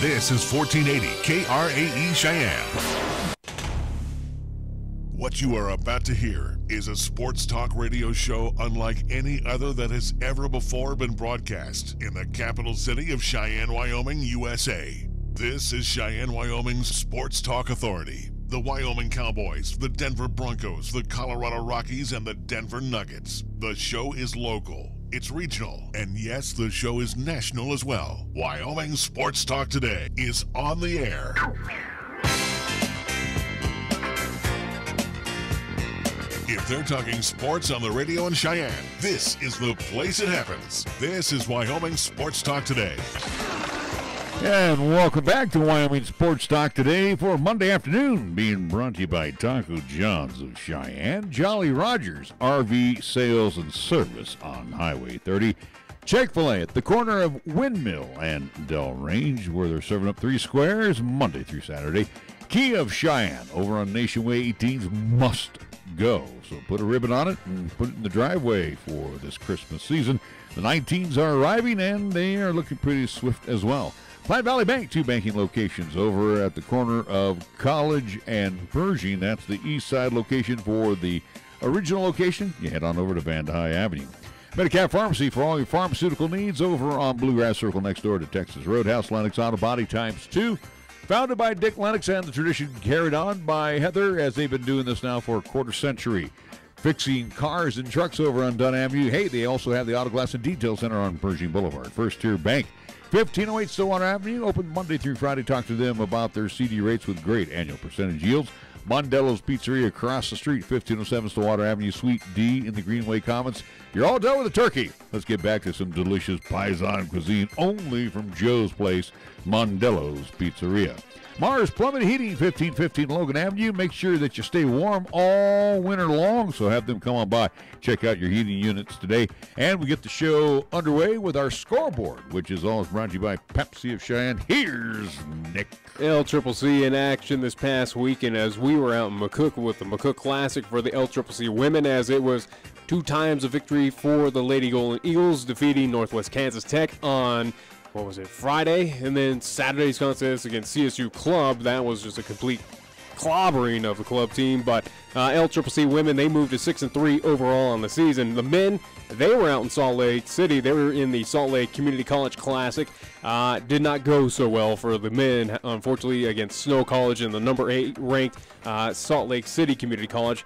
This is 1480 KRAE Cheyenne. What you are about to hear is a sports talk radio show unlike any other that has ever before been broadcast in the capital city of Cheyenne, Wyoming, USA. This is Cheyenne, Wyoming's Sports Talk Authority. The Wyoming Cowboys, the Denver Broncos, the Colorado Rockies, and the Denver Nuggets. The show is local, it's regional, and yes, the show is national as well. Wyoming Sports Talk Today is on the air. If they're talking sports on the radio in Cheyenne, this is the place it happens. This is Wyoming Sports Talk Today. And welcome back to Wyoming Sports Talk Today for Monday afternoon, being brought to you by Taco John's of Cheyenne, Jolly Rogers RV Sales and Service on Highway 30, Chick-fil-A at the corner of Windmill and Del Range, where they're serving up 3 squares Monday through Saturday. Kia of Cheyenne over on Nation Way 18's must go. So put a ribbon on it and put it in the driveway for this Christmas season. The 19s are arriving, and they are looking pretty swift as well. Platte Valley Bank, 2 banking locations over at the corner of College and Pershing. That's the east side location. For the original location, you head on over to Van High Avenue. Medicap Pharmacy for all your pharmaceutical needs over on Bluegrass Circle next door to Texas Roadhouse. Lennox Auto Body ×2. Founded by Dick Lennox, and the tradition carried on by Heather, as they've been doing this now for a quarter century. Fixing cars and trucks over on Dunn Avenue. Hey, they also have the Auto Glass and Detail Center on Pershing Boulevard. First Tier Bank, 1508 Stillwater Avenue, open Monday through Friday. Talk to them about their CD rates with great annual percentage yields. Mondello's Pizzeria across the street, 1507 Stillwater Avenue, Suite D in the Greenway Commons. You're all done with the turkey. Let's get back to some delicious Paisan cuisine only from Joe's Place, Mondello's Pizzeria. Mars Plumbing and Heating, 1515 Logan Avenue. Make sure that you stay warm all winter long, so have them come on by. Check out your heating units today. And we get the show underway with our scoreboard, which is always brought to you by Pepsi of Cheyenne. Here's Nick. LCCC in action this past weekend as we were out in McCook with the McCook Classic for the LCCC women, as it was 2 times a victory for the Lady Golden Eagles, defeating Northwest Kansas Tech on Friday, and then Saturday's contest against CSU Club. That was just a complete clobbering of the club team, but LCCC women, they moved to 6-3 overall on the season. The men, they were out in Salt Lake City. They were in the Salt Lake Community College Classic. Did not go so well for the men, unfortunately, against Snow College and the number 8 ranked Salt Lake City Community College.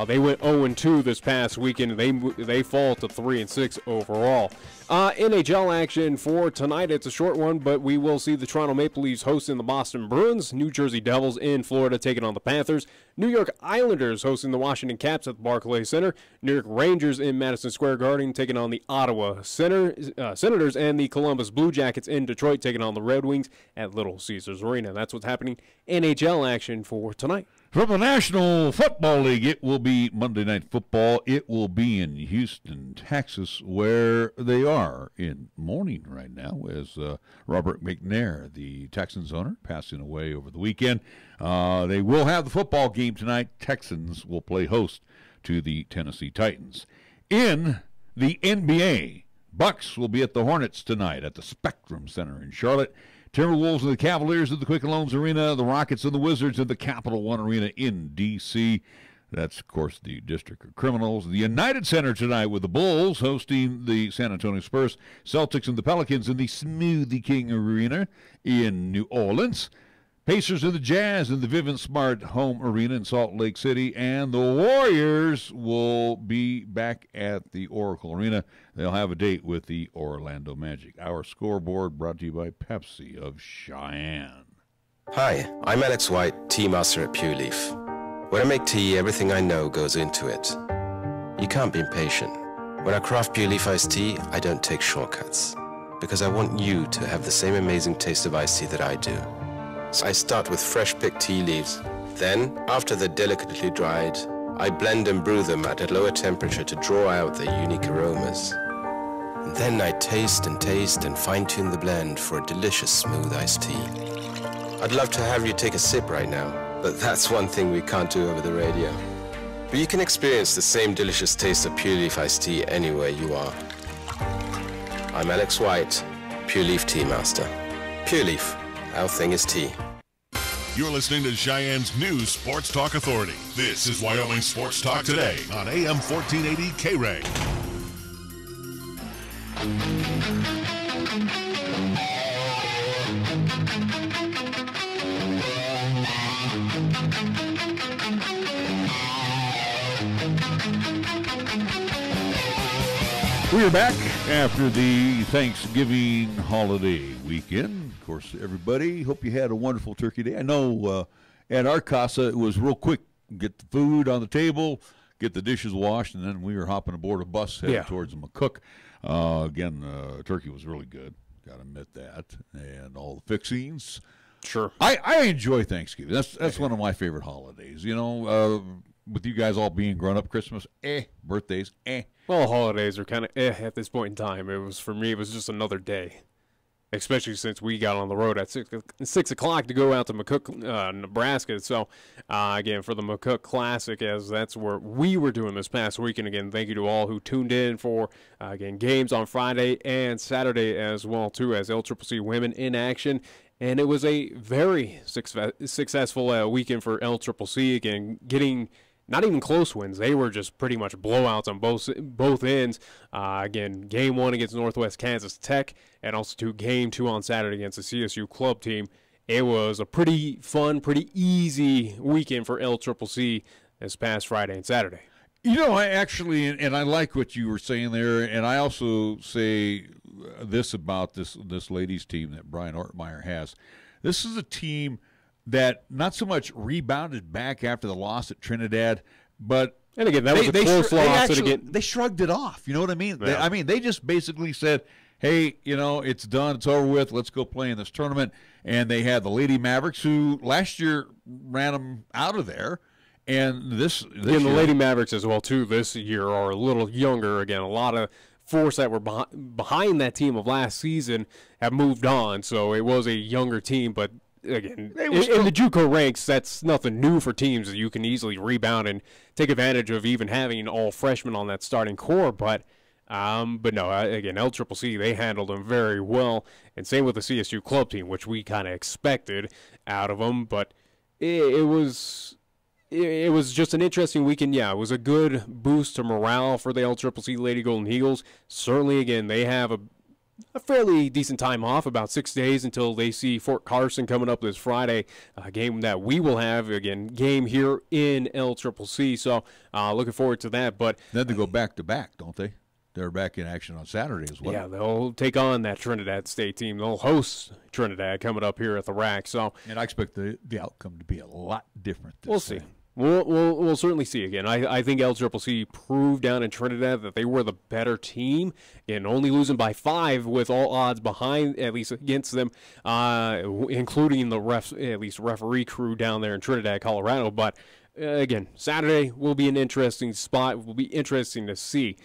They went 0-2 this past weekend. They fall to 3-6 overall. NHL action for tonight. It's a short one, but we will see the Toronto Maple Leafs hosting the Boston Bruins. New Jersey Devils in Florida taking on the Panthers. New York Islanders hosting the Washington Caps at the Barclays Center. New York Rangers in Madison Square Garden taking on the Ottawa Senators, and the Columbus Blue Jackets in Detroit taking on the Red Wings at Little Caesars Arena. That's what's happening. NHL action for tonight. From the National Football League, it will be Monday Night Football. It will be in Houston, Texas, where they are in mourning right now, as Robert McNair, the Texans owner, passing away over the weekend. They will have the football game tonight. Texans will play host to the Tennessee Titans. In the NBA, Bucks will be at the Hornets tonight at the Spectrum Center in Charlotte. Timberwolves and the Cavaliers at the Quicken Loans Arena. The Rockets and the Wizards at the Capital One Arena in D.C. That's, of course, the District of Criminals. The United Center tonight with the Bulls hosting the San Antonio Spurs. Celtics and the Pelicans in the Smoothie King Arena in New Orleans. Pacers and the Jazz in the Vivint Smart Home Arena in Salt Lake City. And the Warriors will be back at the Oracle Arena. They'll have a date with the Orlando Magic. Our scoreboard brought to you by Pepsi of Cheyenne. Hi, I'm Alex White, tea master at Pure Leaf. When I make tea, everything I know goes into it. You can't be impatient. When I craft Pure Leaf iced tea, I don't take shortcuts, because I want you to have the same amazing taste of iced tea that I do. So I start with fresh picked tea leaves. Then, after they're delicately dried, I blend and brew them at a lower temperature to draw out their unique aromas. And then I taste and fine-tune the blend for a delicious smooth iced tea. I'd love to have you take a sip right now, but that's one thing we can't do over the radio. But you can experience the same delicious taste of Pure Leaf iced tea anywhere you are. I'm Alex White, Pure Leaf Tea Master. Pure Leaf, Our thing is tea. You're listening to Cheyenne's new Sports Talk Authority. This is Wyoming Sports Talk Today on AM 1480 KRAE. We are back after the Thanksgiving holiday weekend. Of course, everybody, hope you had a wonderful turkey day. I know at our casa it was real quick. Get the food on the table, get the dishes washed, and then we were hopping aboard a bus heading towards the McCook. Again, turkey was really good. Got to admit that. And all the fixings. Sure. I enjoy Thanksgiving. That's one of my favorite holidays. You know, with you guys all being grown up, Christmas, birthdays, Well, holidays are kind of at this point in time. For me, it was just another day. Especially since we got on the road at 6 o'clock to go out to McCook, Nebraska. So, again, for the McCook Classic, as that's where we were doing this past weekend. Again, thank you to all who tuned in for, again, games on Friday and Saturday as well, too, as LCCC women in action. And it was a very successful weekend for LCCC, again, getting not even close wins. They were just pretty much blowouts on both ends. Again, Game 1 against Northwest Kansas Tech, and also Game 2 on Saturday against the CSU club team. It was a pretty fun, pretty easy weekend for LCCC this past Friday and Saturday. You know, I actually, and I like what you were saying there, and I also say this about this ladies team that Brian Ortmeyer has. This is a team that not so much rebounded back after the loss at Trinidad, but and again, that was a close loss. They shrugged it off. You know what I mean? Yeah. They just basically said, hey, you know, it's done, it's over with, let's go play in this tournament. And they had the Lady Mavericks, who last year ran them out of there. And this year, the Lady Mavericks as well, too, this year are a little younger. Again, a lot of force that were behind that team of last season have moved on. So it was a younger team, but again, in the JUCO ranks, that's nothing new for teams. You can easily rebound and take advantage of even having all freshmen on that starting core. But no, again, LCCC, they handled them very well. And same with the CSU club team, which we kind of expected out of them. But it was just an interesting weekend. Yeah, it was a good boost to morale for the LCCC Lady Golden Eagles. Certainly, again, they have a fairly decent time off, about 6 days until they see Fort Carson coming up this Friday, a game that we will have, again, game here in LCCC. So looking forward to that. But then they go back-to-back, don't they? They're back in action on Saturday as well. Yeah, they'll take on that Trinidad State team. They'll host Trinidad coming up here at the RAC. So, and I expect the outcome to be a lot different this We'll see. We'll certainly see again. I think LCCC proved down in Trinidad that they were the better team, and only losing by 5 with all odds behind, at least against them, including the referee crew down there in Trinidad, Colorado. But again, Saturday will be an interesting spot. Will be interesting to see.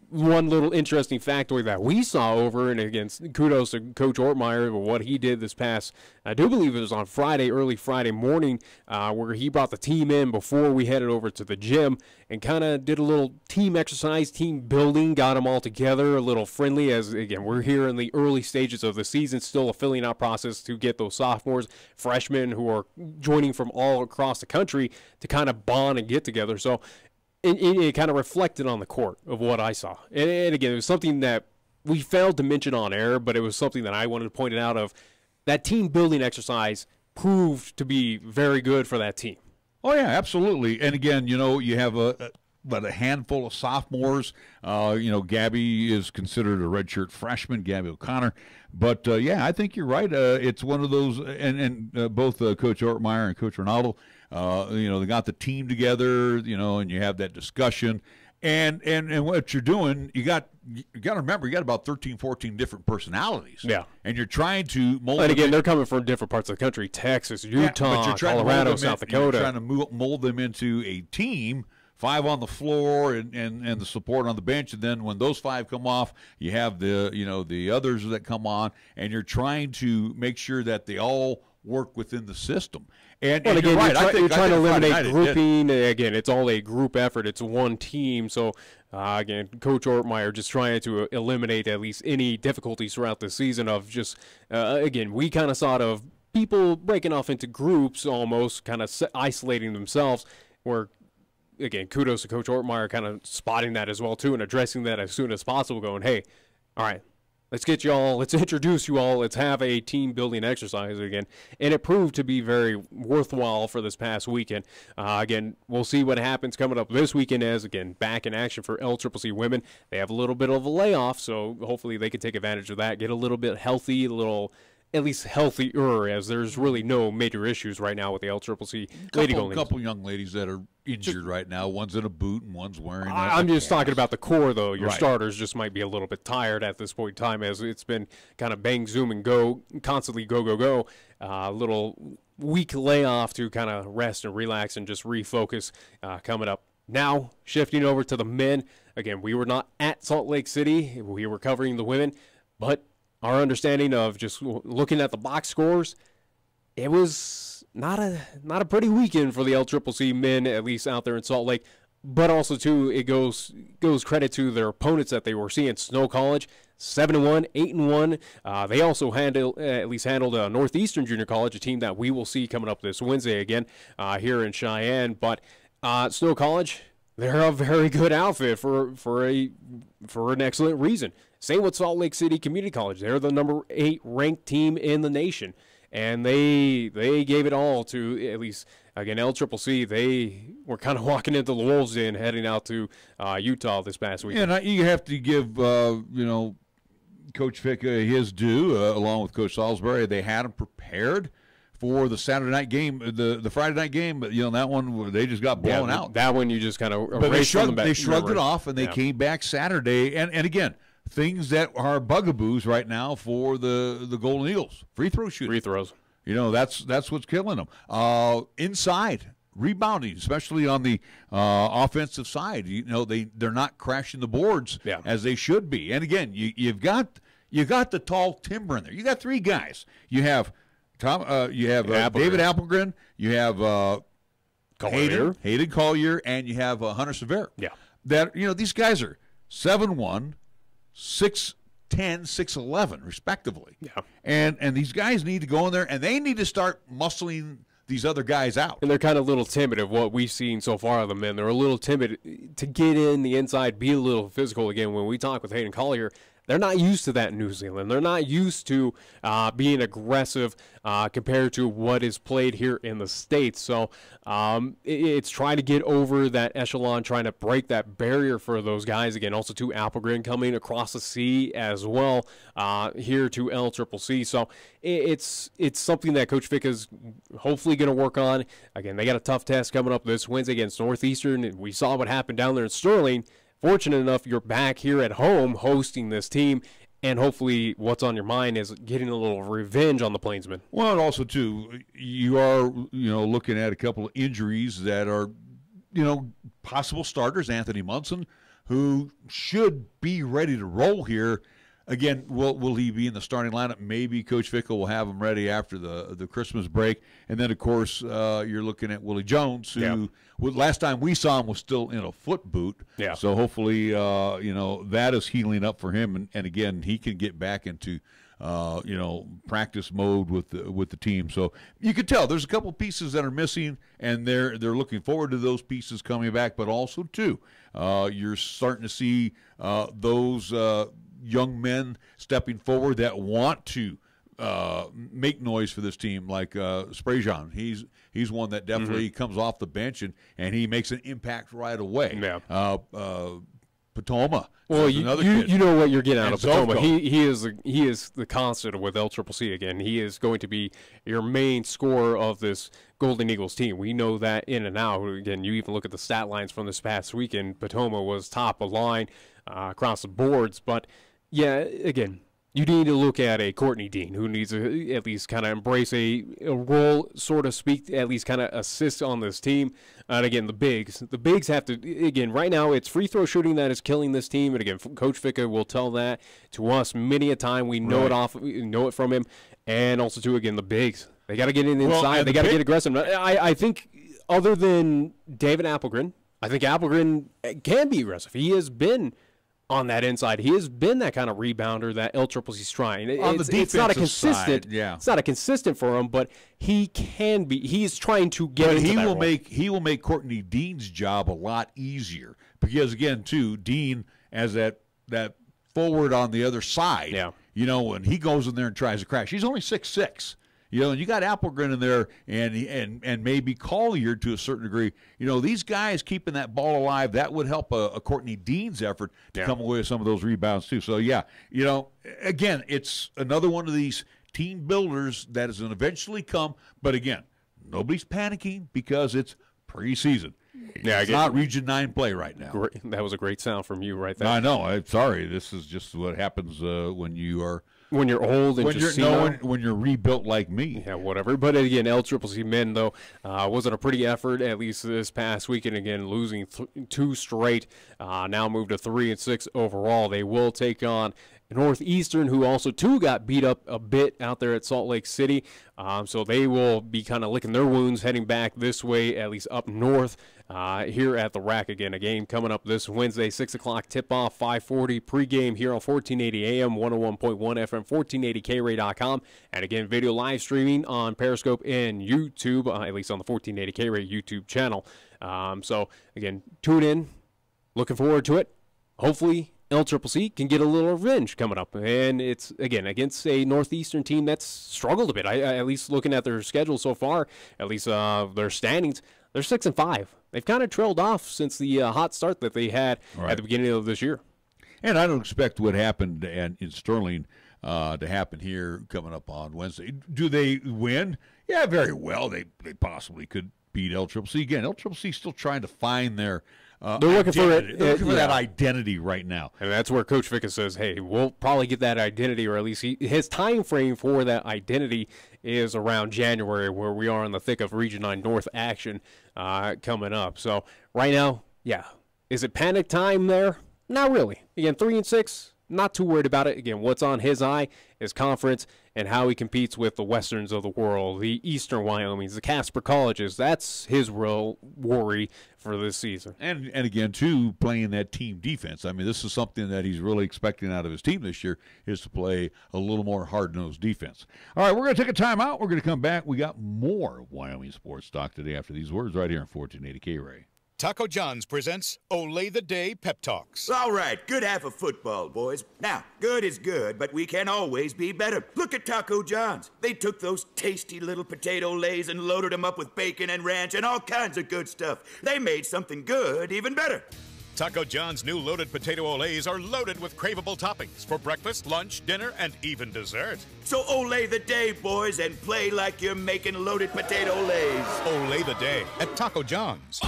One little interesting factoid that we saw over, and again, kudos to Coach Ortmeyer for what he did this past, I do believe it was on Friday, early Friday morning, where he brought the team in before we headed over to the gym and kind of did a little team exercise, team building, got them all together, a little friendly, as, again, we're here in the early stages of the season, still a filling out process to get those sophomores, freshmen who are joining from all across the country to kind of bond and get together. So, it kind of reflected on the court of what I saw. And again, it was something that we failed to mention on air, but it was something that I wanted to point out of that team building exercise proved to be very good for that team. Oh, yeah, absolutely. And again, you know, you have a handful of sophomores. Gabby is considered a redshirt freshman, Gabby O'Connor. But, yeah, I think you're right. It's one of those, and both Coach Ortmeyer and Coach Ronaldo, they got the team together, and you have that discussion. And what you're doing, you got to remember, you got about 13, 14 different personalities. Yeah. And you're trying to mold them. And again, they're coming from different parts of the country, Texas, Utah, Colorado, South Dakota. You're trying to mold them into a team, 5 on the floor and the support on the bench. And then when those 5 come off, you have the others that come on, and you're trying to make sure that they all work within the system. And again, you're right. you're trying to eliminate grouping. It again, it's all a group effort. It's one team. So, again, Coach Ortmeyer just trying to eliminate at least any difficulties throughout the season of just, again, we kind of saw it of people breaking off into groups almost, kind of isolating themselves, where, again, kudos to Coach Ortmeyer kind of spotting that as well, too, and addressing that as soon as possible, going, hey, all right, let's introduce you all, let's have a team-building exercise again. And it proved to be very worthwhile for this past weekend. Again, we'll see what happens coming up this weekend as, again, back in action for LCCC women. They have a little bit of a layoff, so hopefully they can take advantage of that, get a little bit healthy, at least healthier, as there's really no major issues right now with the LCCC Lady Golden Eagles. A couple young ladies that are injured right now. One's in a boot and one's wearing I'm just talking about the core, though. Your right. starters just might be a little bit tired at this point in time, as it's been kind of bang, zoom, and go, constantly go, go, go. Little week layoff to kind of rest and relax and just refocus coming up. Now, shifting over to the men. Again, we were not at Salt Lake City. We were covering the women, but our understanding of just looking at the box scores, it was not a pretty weekend for the LCCC men, at least out there in Salt Lake. But also, too, it goes credit to their opponents that they were seeing. Snow College, 7-1, 8-1. They also handled Northeastern Junior College, a team that we will see coming up this Wednesday again here in Cheyenne. But Snow College, they're a very good outfit for an excellent reason. Same with Salt Lake City Community College. They're the number 8 ranked team in the nation. And they gave it all to, at least, again, LCCC. They were kind of walking into the Wolves' Den heading out to Utah this past week. Yeah, you have to give, Coach Ficka his due, along with Coach Salisbury. They had him prepared for the Saturday night game, the Friday night game, but that one they just got blown out. That one you just kind of they shrugged it off, and they came back Saturday. And again, things that are bugaboos right now for the Golden Eagles: free throw shooting, free throws. That's what's killing them. Inside rebounding, especially on the offensive side, they're not crashing the boards as they should be. And again, you've got the tall timber in there. You got 3 guys. You have David Applegren, you have Hayden Collier, and you have Hunter Sever. Yeah. That these guys are 7'1", 6'10", 6'11", respectively. Yeah. And these guys need to go in there, and they need to start muscling these other guys out. And they're kind of a little timid of what we've seen so far of the men. They're a little timid to get in the inside, be a little physical. Again, when we talk with Hayden Collier, they're not used to that in New Zealand. They're not used to being aggressive compared to what is played here in the States. So it's trying to get over that echelon, trying to break that barrier for those guys. Again, also to Applegren coming across the sea as well here to LCCC. So it's something that Coach Vick is hopefully going to work on. Again, they got a tough test coming up this Wednesday against Northeastern. We saw what happened down there in Sterling. Fortunate enough, you're back here at home hosting this team, and hopefully what's on your mind is getting a little revenge on the Plainsmen. Well, and also, too, you are, looking at a couple of injuries that are, possible starters. Anthony Munson, who should be ready to roll here. Again, will he be in the starting lineup? Maybe Coach Fickle will have him ready after the Christmas break. And then, of course, you're looking at Willie Jones, who last time we saw him was still in a foot boot. Yeah. So hopefully, that is healing up for him. And again, he can get back into, practice mode with the team. So you can tell there's a couple pieces that are missing, and they're looking forward to those pieces coming back. But also, too, you're starting to see those young men stepping forward that want to make noise for this team, like Sprajan. He's one that definitely comes off the bench and he makes an impact right away. Yeah. Patoma. Well, you know what you're getting out of Patoma. Zoko. He is the constant with LCCC again. He is going to be your main scorer of this Golden Eagles team. We know that in and out. Again, you even look at the stat lines from this past weekend. Patoma was top of line across the boards, but yeah, again, you need to look at a Courtney Dean who needs to at least kind of embrace a role, so to speak, at least kind of assist on this team. And again, the bigs have to, again, right now it's free throw shooting that is killing this team. And again, Coach Ficka will tell that to us many a time. We know we know it from him. And also, too, again, the bigs. They got to get in inside. They got to get aggressive. I think other than David Appelgren, I think Appelgren can be aggressive. He has been on that inside. He has been that kind of rebounder that LCCC's trying. It's not a consistent. It's not a consistent for him, but he can be. He's trying to get into that role. He will make Courtney Dean's job a lot easier because again, too, Dean as that forward on the other side. Yeah. When he goes in there and tries to crash, he's only 6'6". And you got Appelgren in there and maybe Collier to a certain degree. These guys keeping that ball alive, that would help a Courtney Dean's effort to come away with some of those rebounds too. So, again, it's another one of these team builders that is going to eventually come. But, again, nobody's panicking because it's preseason. Yeah, it's not Region 9 play right now. Great. That was a great sound from you right there. I know. I'm sorry. This is just what happens when you are – when you're old and when you're rebuilt like me. Yeah, whatever. But again, LCCC men, though, wasn't a pretty effort, at least this past weekend. Again, losing 2 straight, now moved to 3-6 overall. They will take on Northeastern, who also, too, got beat up a bit out there at Salt Lake City. So they will be kind of licking their wounds heading back this way, at least up north, here at the Rack again. A game coming up this Wednesday, 6 o'clock tip-off, 5:40 pregame here on 1480 AM, 101.1 FM, 1480KRAE.com. And again, video live streaming on Periscope and YouTube, at least on the 1480KRAE YouTube channel. So, again, tune in. Looking forward to it. Hopefully, LCCC can get a little revenge coming up. And it's, again, against a Northeastern team that's struggled a bit. I at least looking at their schedule so far, at least their standings, they're 6-5. They've kind of trailed off since the hot start that they had at the beginning of this year. And I don't expect what happened in Sterling to happen here coming up on Wednesday. Do they win? Yeah, very well. They possibly could beat LCCC. Again, LCCC is still trying to find their they're looking for it. They're looking for that identity right now. And that's where Coach Vickers says, hey, we'll probably get that identity, or at least his time frame for that identity is around January, where we are in the thick of Region 9 North action coming up. So right now, yeah. Is it panic time there? Not really. Again, 3-6. Not too worried about it. Again, what's on his eye is conference and how he competes with the Westerns of the world, the Eastern Wyomings, the Casper Colleges. That's his real worry for this season. And again, too, playing that team defense. I mean, this is something that he's really expecting out of his team this year, is to play a little more hard-nosed defense. All right, we're going to take a timeout. We're going to come back. We got more Wyoming sports talk today after these words right here on 1480 KRAE. Taco John's presents Olay the Day Pep Talks. All right, good half of football, boys. Now, good is good, but we can always be better. Look at Taco John's. They took those tasty little potato lays and loaded them up with bacon and ranch and all kinds of good stuff. They made something good even better. Taco John's new loaded potato olays are loaded with craveable toppings for breakfast, lunch, dinner, and even dessert. So olay the day, boys, and play like you're making loaded potato lays. Olay the Day at Taco John's.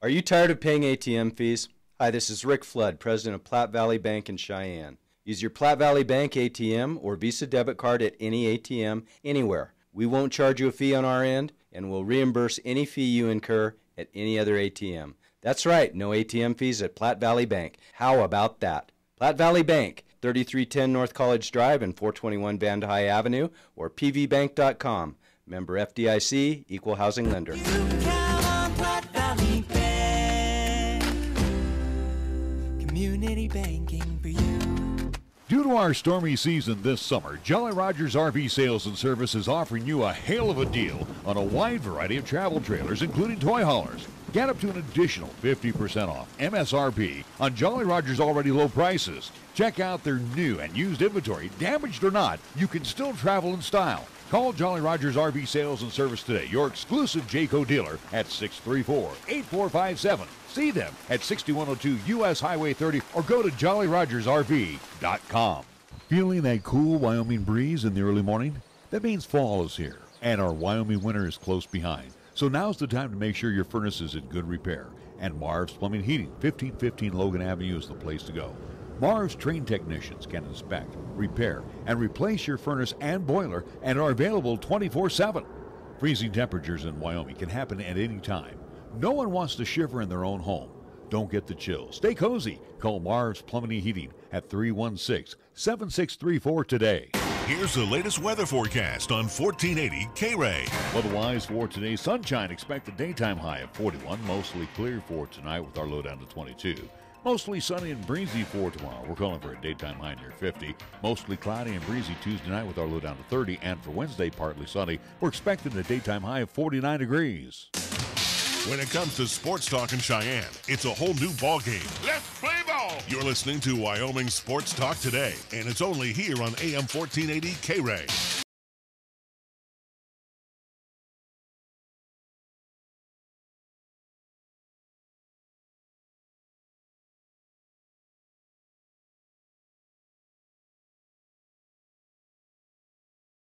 Are you tired of paying ATM fees? Hi, this is Rick Flood, president of Platte Valley Bank in Cheyenne. Use your Platte Valley Bank ATM or Visa debit card at any ATM anywhere. We won't charge you a fee on our end, and we'll reimburse any fee you incur at any other ATM. That's right, no ATM fees at Platte Valley Bank. How about that? Platte Valley Bank, 3310 North College Drive and 421 Van High Avenue, or pvbank.com. Member FDIC, Equal Housing Lender. Community banking for you. Due to our stormy season this summer, Jolly Rogers RV Sales and Service is offering you a hail of a deal on a wide variety of travel trailers, including toy haulers. Get up to an additional 50% off MSRP on Jolly Rogers' already low prices. Check out their new and used inventory. Damaged or not, you can still travel in style. Call Jolly Rogers RV Sales and Service today, your exclusive Jayco dealer, at 634-8457. See them at 6102 U.S. Highway 30 or go to jollyrogersrv.com. Feeling that cool Wyoming breeze in the early morning? That means fall is here, and our Wyoming winter is close behind. So now's the time to make sure your furnace is in good repair. And Marv's Plumbing and Heating, 1515 Logan Avenue is the place to go. Marv's trained technicians can inspect, repair, and replace your furnace and boiler and are available 24/7. Freezing temperatures in Wyoming can happen at any time. No one wants to shiver in their own home. Don't get the chills. Stay cozy. Call Marv's Plumbing and Heating at 316-7634 today. Here's the latest weather forecast on 1480 KRAE. Otherwise, for today, sunshine. Expect a daytime high of 41. Mostly clear for tonight with our low down to 22. Mostly sunny and breezy for tomorrow. We're calling for a daytime high near 50. Mostly cloudy and breezy Tuesday night with our low down to 30. And for Wednesday, partly sunny. We're expecting a daytime high of 49 degrees. When it comes to sports talk in Cheyenne, it's a whole new ball game. Let's play ball! You're listening to Wyoming Sports Talk today, and it's only here on AM 1480 KRAE.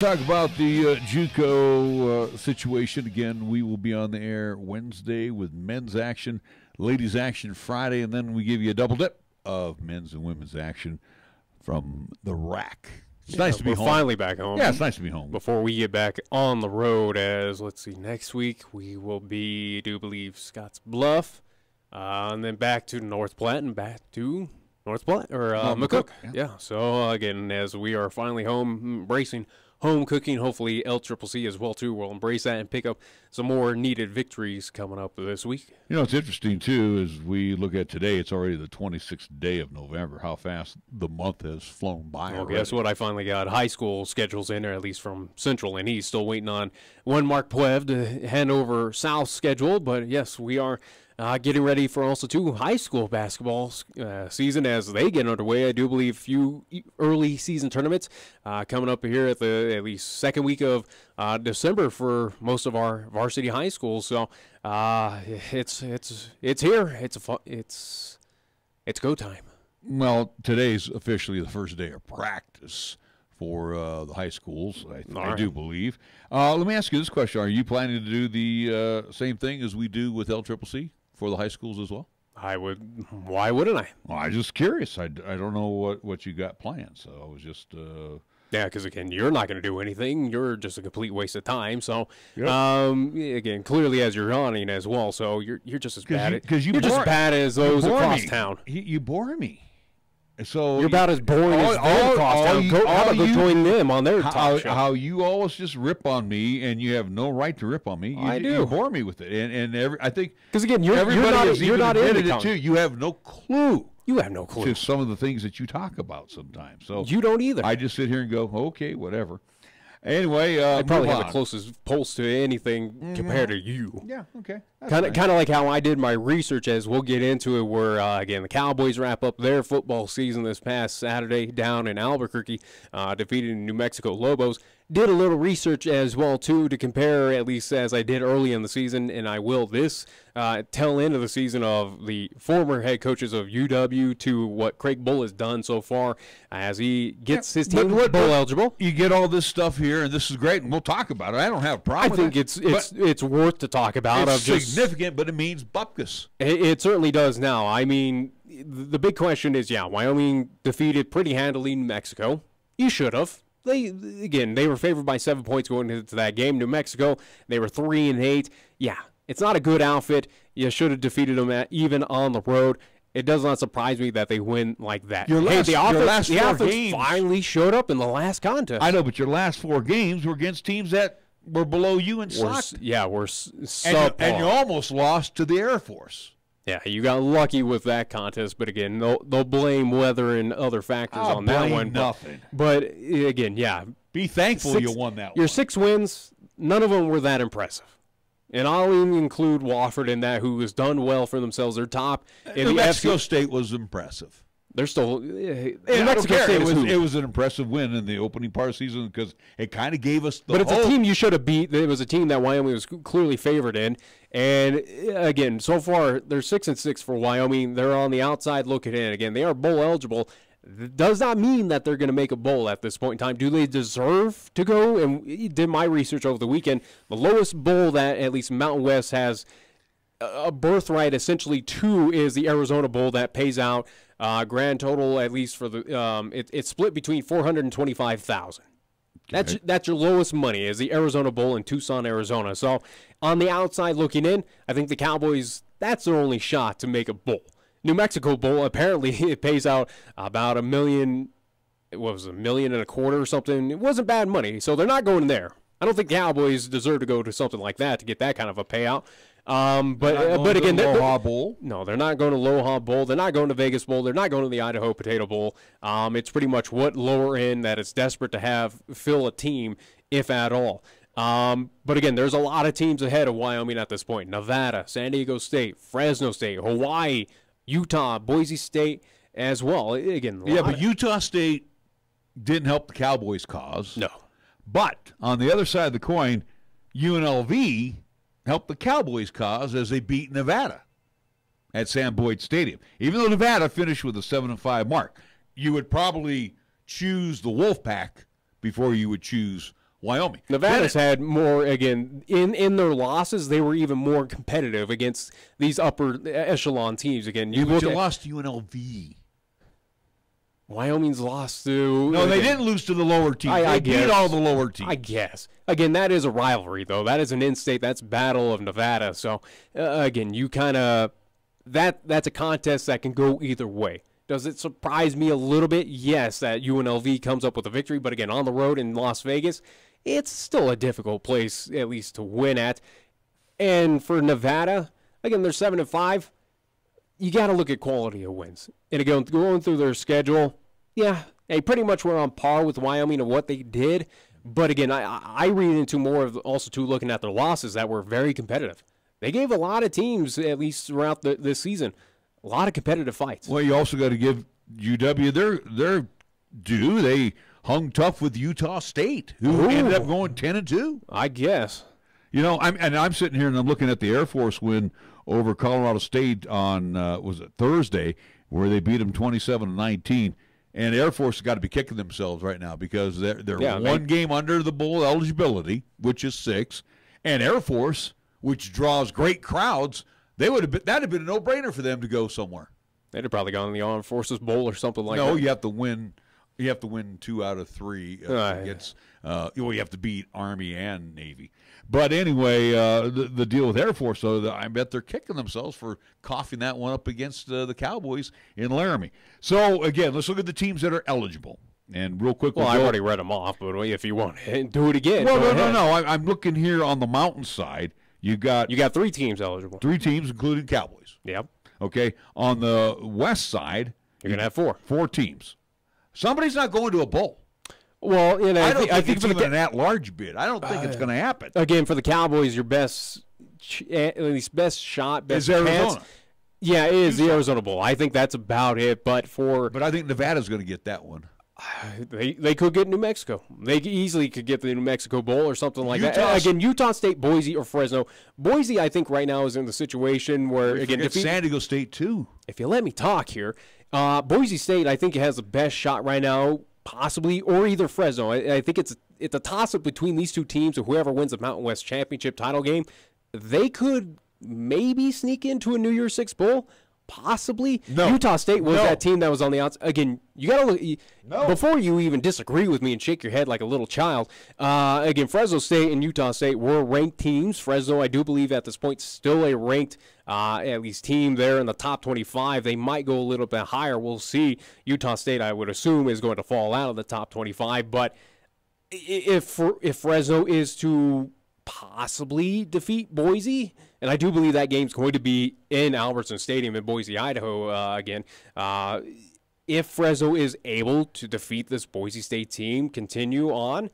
Talk about the JUCO situation. Again, we will be on the air Wednesday with men's action, ladies action Friday, and then we give you a double dip of men's and women's action from the rack. It's nice to be home. We're finally back home. Yeah, it's nice to be home. Before we get back on the road, as let's see, next week we will be, I do believe, Scotts Bluff, and then back to North Platte and back to North Platte or McCook. Yeah. So again, as we are finally home, embracing home cooking, hopefully LCCC as well too will embrace that and pick up some more needed victories coming up this week. You know, it's interesting too as we look at today. It's already the 26th day of November. How fast the month has flown by. Well, guess what? I finally got high school schedules in there, at least from Central and East. Still waiting on one Mark Plev to hand over South schedule, but yes, we are getting ready for also too high school basketball season as they get underway. I do believe a few early season tournaments coming up here at the at least second week of December for most of our varsity high schools. So it's here. It's go time. Well, today's officially the first day of practice for the high schools, I do believe. Let me ask you this question. Are you planning to do the same thing as we do with LCCC for the high schools as well? I would. Why wouldn't I? Well, I'm just curious. I don't know what you got planned, so I was just... Yeah, because, again, you're not going to do anything. You're just a complete waste of time. So, Yep. Again, clearly as you're yawning as well, so you're just as bad. You're just bad as those across town. You bore me. So you're about as boring as them across town. How about go join them on their talk show? How you always just rip on me, and you have no right to rip on me. I do. You bore me with it, and I think because again, you're not in it too. You have no clue. You have no clue to some of the things that you talk about sometimes. So you don't either. I just sit here and go, okay, whatever. Anyway, I probably have the closest pulse to anything compared to you. Yeah, okay. Kind of like how I did my research, as we'll get into it, where, again, the Cowboys wrap up their football season this past Saturday down in Albuquerque, defeating New Mexico Lobos. Did a little research as well, too, to compare, at least as I did early in the season, and I will this tail end of the season of the former head coaches of UW to what Craig Bull has done so far as he gets his team bowl eligible. You get all this stuff here, and this is great, and we'll talk about it. I don't have a problem with it. I think it's worth to talk about. It's significant, but it means bupkis. It certainly does now. I mean, the big question is, Wyoming defeated pretty handily New Mexico. You should have. They were favored by 7 points going into that game. New Mexico, they were 3-8. Yeah, it's not a good outfit. You should have defeated them even on the road. It does not surprise me that they win like that. The offense games finally showed up in the last contest. I know, but your last 4 games were against teams that were below you and sucked. We're subpar. And you almost lost to the Air Force. Yeah, you got lucky with that contest, but again, they'll blame weather and other factors on that one. Nothing. But again, be thankful you won that one. Your 6 wins, none of them were that impressive. And I'll even include Wofford in that, who has done well for themselves. They're top. New Mexico State was impressive. They're still New Mexico State. It was an impressive win in the opening part of the season because it kind of gave us the But it's a team you should have beat. It was a team that Wyoming was clearly favored in. And again, so far they're 6-6 for Wyoming. They're on the outside looking in. Again, they are bowl eligible. Does not mean that they're going to make a bowl at this point in time. Do they deserve to go? And did my research over the weekend. The lowest bowl that at least Mountain West has a birthright essentially to is the Arizona Bowl that pays out grand total, at least for the it's split between $425,000. Okay. That's your lowest money is the Arizona Bowl in Tucson, Arizona. So on the outside looking in, I think the Cowboys, that's their only shot to make a bowl. New Mexico Bowl, apparently it pays out about $1.2 million what was it, $1.25 million or something. It wasn't bad money, so they're not going there. I don't think the Cowboys deserve to go to something like that to get that kind of a payout. But again, no, they're not going to Aloha Bowl. They're not going to Vegas Bowl. They're not going to the Idaho Potato Bowl. It's pretty much what lower end that it's desperate to have fill a team, if at all. But again, there's a lot of teams ahead of Wyoming at this point. Nevada, San Diego State, Fresno State, Hawaii, Utah, Boise State as well. Again, but Utah State didn't help the Cowboys' cause. No. But on the other side of the coin, UNLV helped the Cowboys' cause as they beat Nevada at Sam Boyd Stadium. Even though Nevada finished with a 7-5 mark, you would probably choose the Wolfpack before you would choose Wyoming. Nevada's had more, again, in their losses, they were even more competitive against these upper echelon teams. Again, you lost to UNLV. Wyoming's lost to... No, they didn't lose to the lower teams. They beat all the lower teams. I guess. Again, that is a rivalry, though. That is an in-state. That's Battle of Nevada. So, again, you kind of... That's a contest that can go either way. Does it surprise me a little bit? Yes, that UNLV comes up with a victory. But, again, on the road in Las Vegas, it's still a difficult place, at least, to win at. And for Nevada, again, they're 7-5. You got to look at quality of wins. And again, going through their schedule, yeah, they pretty much were on par with Wyoming and what they did. But again, I read into more of also too looking at their losses that were very competitive. They gave a lot of teams, at least throughout this season, a lot of competitive fights. Well, you also got to give UW their due. They hung tough with Utah State, who ended up going 10-2. I guess. You know, I'm sitting here and I'm looking at the Air Force win over Colorado State on was it Thursday, where they beat them 27-19, and Air Force has got to be kicking themselves right now because they're one game under the bowl eligibility, which is 6, and Air Force, which draws great crowds, that'd have been a no-brainer for them to go somewhere. They'd have probably gone in the Armed Forces Bowl or something like that. No, you have to win. You have to win 2 out of 3 against. You have to beat Army and Navy. But anyway, the deal with Air Force, though, I bet they're kicking themselves for coughing that one up against the Cowboys in Laramie. So, again, let's look at the teams that are eligible. And real quick, I've already read them off, but if you want to do it again. Well, no. I'm looking here on the mountainside. You got 3 teams eligible. 3 teams, including Cowboys. Yep. Okay. On the west side, you're going to have 4. 4 teams. Somebody's not going to a bowl. Well, I don't think it's even an at-large bid. I don't think it's going to happen. Again, for the Cowboys, your best shot, best is Arizona. Chance, yeah, it is the Arizona Bowl. I think that's about it. But I think Nevada's going to get that one. They could get New Mexico. They easily could get the New Mexico Bowl or something like that. Again, Utah State, Boise, or Fresno. Boise, I think, right now is in the situation where San Diego State too. If you let me talk here, Boise State, I think, has the best shot right now. Possibly, or either Fresno. I think it's a toss-up between these 2 teams, or whoever wins the Mountain West Championship title game. They could maybe sneak into a New Year's Six Bowl, possibly. No. Utah State was that team that was on the outside. Again, you got to look before you even disagree with me and shake your head like a little child. Again, Fresno State and Utah State were ranked teams. Fresno, I do believe at this point, still a ranked at least team there in the top 25. They might go a little bit higher. We'll see. Utah State, I would assume, is going to fall out of the top 25. But if Fresno is to possibly defeat Boise, and I do believe that game's going to be in Albertson Stadium in Boise, Idaho again. If Fresno is able to defeat this Boise State team, continue on,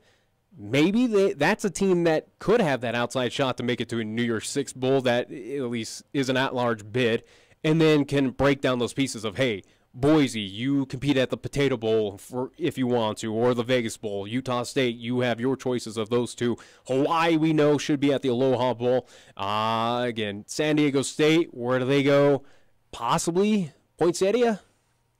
maybe that's a team that could have that outside shot to make it to a New Year's Six Bowl that at least is an at-large bid, and then can break down those pieces of, hey, Boise, you compete at the Potato Bowl if you want to, or the Vegas Bowl. Utah State, you have your choices of those 2. Hawaii, we know, should be at the Aloha Bowl. Again, San Diego State, where do they go? Possibly Poinsettia.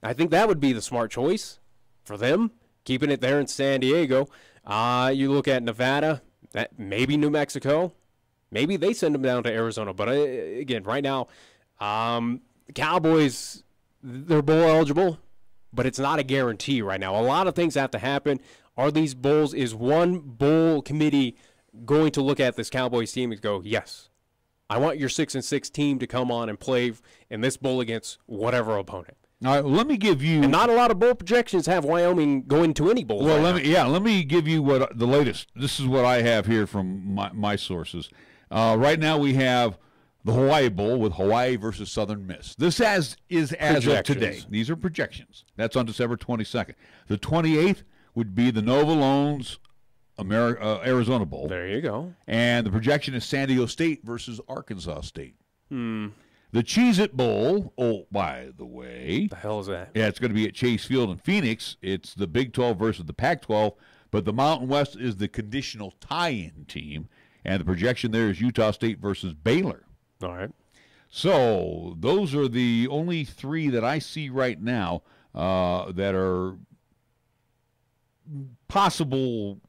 I think that would be the smart choice for them, keeping it there in San Diego. You look at Nevada, that maybe New Mexico. Maybe they send them down to Arizona. But again, right now, Cowboys, they're bowl eligible, but it's not a guarantee right now. A lot of things have to happen. Are these bowls, is one bowl committee going to look at this Cowboys team and go, yes, I want your 6-6 team to come on and play in this bowl against whatever opponent? All right, let me give you. And not a lot of bowl projections have Wyoming going to any bowl. Well, let me give you what the latest. This is what I have here from my sources. Right now we have the Hawaii Bowl with Hawaii versus Southern Miss. This is as of today. These are projections. That's on December 22nd. The 28th would be the Nova Loans Arizona Bowl. There you go. And the projection is San Diego State versus Arkansas State. The Cheez-It Bowl, oh, by the way. The hell is that? Yeah, it's going to be at Chase Field in Phoenix. It's the Big 12 versus the Pac-12, but the Mountain West is the conditional tie-in team, and the projection there is Utah State versus Baylor. All right. So those are the only three that I see right now that are possible.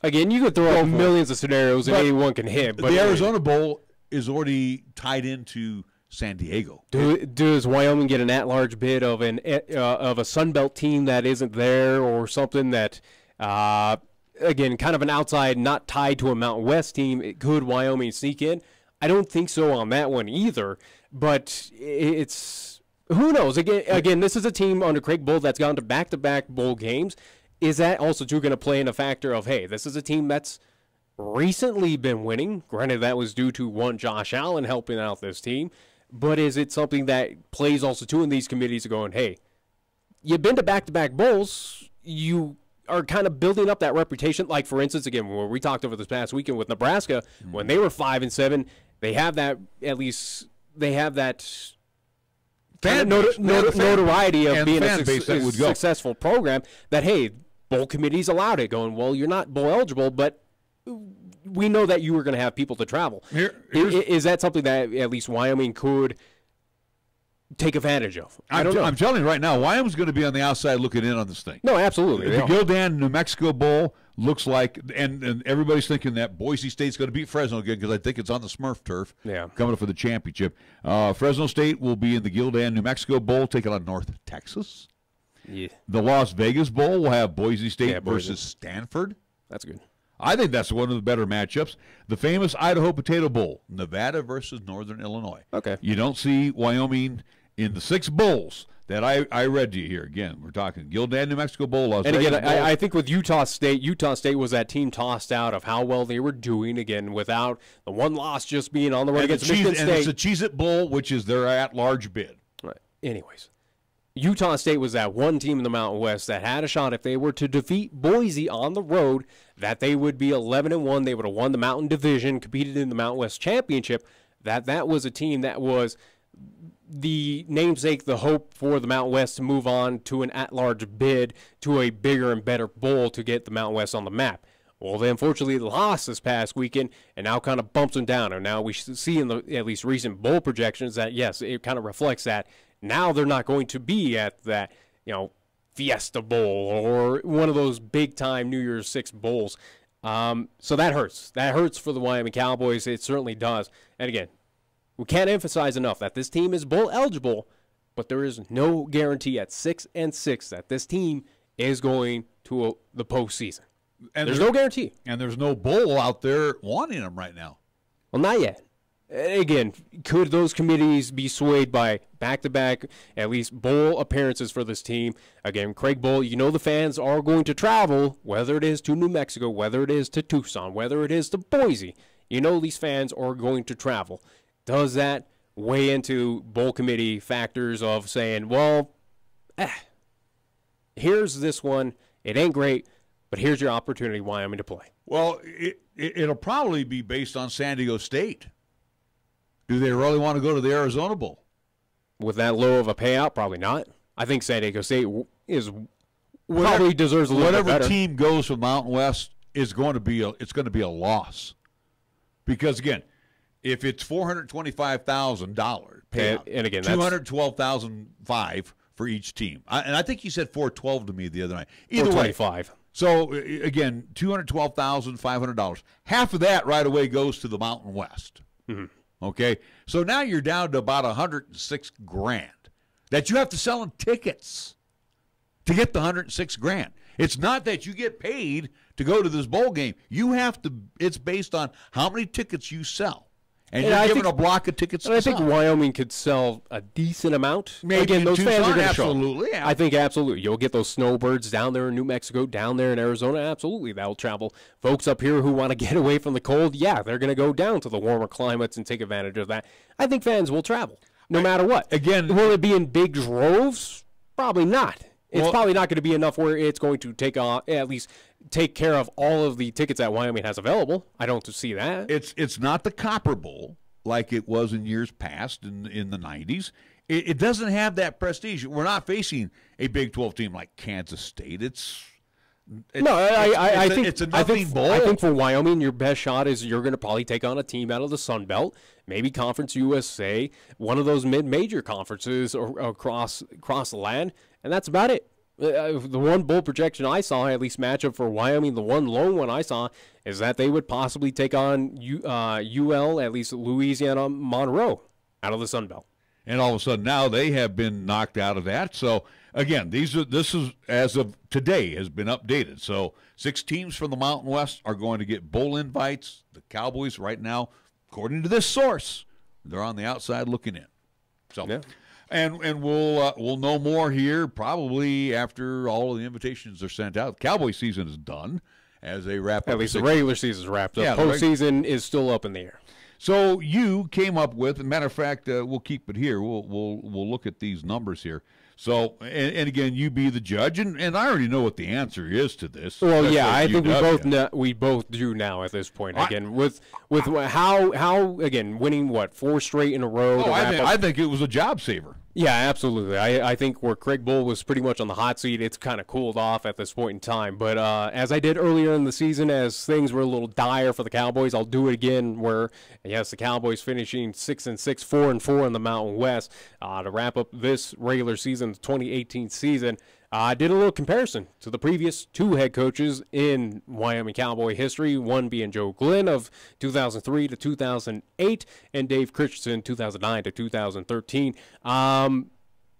Again, you could throw out millions of scenarios and anyone can hit. But the Arizona Bowl is already tied into San Diego. Does Wyoming get an at-large bid of a Sun Belt team that isn't there, or something that, again, kind of an outside, not tied to a Mountain West team? Could Wyoming sneak in? I don't think so on that one either. But it's who knows? Again, this is a team under Craig Bohl that's gone to back-to-back bowl games. Is that also too going to play in a factor of, hey, this is a team that's recently been winning? Granted, that was due to one Josh Allen helping out this team. But is it something that plays also too in these committees going, hey, you've been to back-to-back bowls, you are kind of building up that reputation. Like, for instance, again, when we talked over this past weekend with Nebraska, when they were 5-7, they have that, at least they have that notoriety of being a successful program that, hey, bowl committees allowed it, going, well, you're not bowl eligible, but we know that you were going to have people to travel. Is that something that at least Wyoming could take advantage of? I don't know. I'm telling you right now, Wyoming's going to be on the outside looking in on this thing. No, absolutely. The Gildan New Mexico Bowl looks like, and everybody's thinking that Boise State's going to beat Fresno again because I think it's on the Smurf turf coming up for the championship. Fresno State will be in the Gildan New Mexico Bowl taking on North Texas. Yeah. The Las Vegas Bowl will have Boise State versus Stanford. That's good. I think that's one of the better matchups. The famous Idaho Potato Bowl, Nevada versus Northern Illinois. Okay. You don't see Wyoming in the 6 bowls that I read to you here. Again, we're talking Gildan, New Mexico Bowl, Las Vegas Bowl. I think with Utah State was that team tossed out of how well they were doing, again, without the one loss just being on the road against Michigan State. And it's a Cheez-It Bowl, which is their at-large bid. Right. Anyways, Utah State was that one team in the Mountain West that had a shot if they were to defeat Boise on the road, that they would be 11-1. They would have won the Mountain Division, competed in the Mountain West Championship. That was a team that was the namesake, the hope for the Mountain West to move on to an at-large bid to a bigger and better bowl to get the Mountain West on the map. Well, they unfortunately lost this past weekend, and now kind of bumps them down. And now we see in the at least recent bowl projections that, yes, it kind of reflects that. Now they're not going to be at that, Fiesta Bowl or one of those big-time New Year's Six bowls. So that hurts. That hurts for the Wyoming Cowboys. It certainly does. And again, we can't emphasize enough that this team is bowl eligible, but there is no guarantee at 6-6 that this team is going to the postseason. And there's no guarantee. And there's no bowl out there wanting them right now. Well, not yet. Again, could those committees be swayed by back-to-back, at least bowl appearances for this team? Again, Craig Bohl, the fans are going to travel, whether it is to New Mexico, whether it is to Tucson, whether it is to Boise. These fans are going to travel. Does that weigh into bowl committee factors of saying, well, here's this one. It ain't great, but here's your opportunity, Wyoming, to play. Well, it'll probably be based on San Diego State. Do they really want to go to the Arizona Bowl? With that low of a payout, probably not. I think San Diego State probably deserves a little bit better. Whatever team goes from Mountain West is going to be a loss. Because again, if it's $425,000 payout, and again, $212,500 for each team, and I think you said $412 to me the other night. Either way, $425,000. So again, $212,500. Half of that right away goes to the Mountain West. Mm-hmm. Okay, so now you're down to about $106,000 that you have to sell in tickets to get the $106,000. It's not that you get paid to go to this bowl game. You have to. It's based on how many tickets you sell, And you're giving a block of tickets to I think Wyoming could sell a decent amount. Maybe again, those fans are going to show. Absolutely, yeah. I think absolutely. You'll get those snowbirds down there in New Mexico, down there in Arizona. Absolutely, that'll travel. Folks up here who want to get away from the cold, yeah, they're going to go down to the warmer climates and take advantage of that. I think fans will travel no matter what. Again, will it be in big droves? Probably not. It's probably not going to be enough where it's going to at least take care of all of the tickets that Wyoming has available. I don't see that. It's not the Copper Bowl like it was in years past in the 90s. It doesn't have that prestige. We're not facing a Big 12 team like Kansas State. I think it's a nothing bowl. I think for Wyoming, your best shot is you're going to probably take on a team out of the Sun Belt, maybe Conference USA, one of those mid-major conferences across the land, and that's about it. The one bowl projection I saw, at least matchup for Wyoming, the one lone one I saw, is that they would possibly take on UL, at least Louisiana Monroe, out of the Sun Belt. And all of a sudden now they have been knocked out of that. So again, this is as of today has been updated. So 6 teams from the Mountain West are going to get bowl invites. The Cowboys right now, according to this source, they're on the outside looking in. So. Yeah. And we'll know more here probably after all of the invitations are sent out. Cowboy season is done as they wrap up. At least the regular season is wrapped up. Yeah, postseason is still up in the air. So you came up with, as a matter of fact, we'll keep it here. We'll look at these numbers here. So, and again, you be the judge, and I already know what the answer is to this. Well, yeah, I think we both do now at this point. Again, with how again winning 4 straight in a row. Oh, I think it was a job saver. Yeah, absolutely. I think where Craig Bull was pretty much on the hot seat, it's kind of cooled off at this point in time. But as I did earlier in the season, as things were a little dire for the Cowboys, I'll do it again where, yes, the Cowboys finishing 6-6, 4-4 in the Mountain West to wrap up this regular season, the 2018 season. I did a little comparison to the previous 2 head coaches in Wyoming Cowboy history, one being Joe Glenn of 2003 to 2008 and Dave Christensen 2009 to 2013.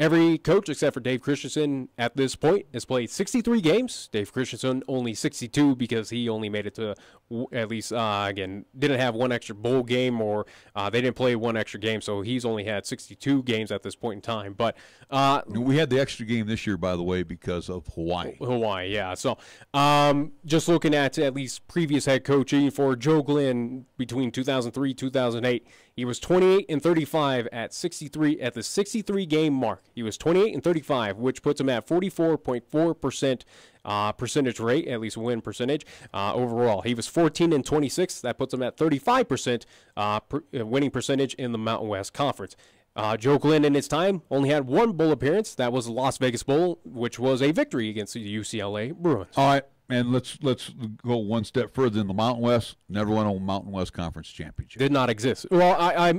Every coach except for Dave Christensen at this point has played 63 games. Dave Christensen only 62 because he only made it to at least, again, didn't have one extra bowl game or they didn't play one extra game, so he's only had 62 games at this point in time. But we had the extra game this year, by the way, because of Hawaii. Hawaii, yeah. So just looking at least previous head coaching for Joe Glenn between 2003 2008, he was 28-35 at the 63 game mark. He was 28-35, which puts him at 44.4% percentage rate, at least win percentage overall. He was 14-26. That puts him at 35% winning percentage in the Mountain West Conference. Joe Glenn in his time only had 1 bowl appearance. That was the Las Vegas Bowl, which was a victory against the UCLA Bruins. All right. And let's go one step further in the Mountain West. Never won a Mountain West Conference championship. Did not exist. Well, I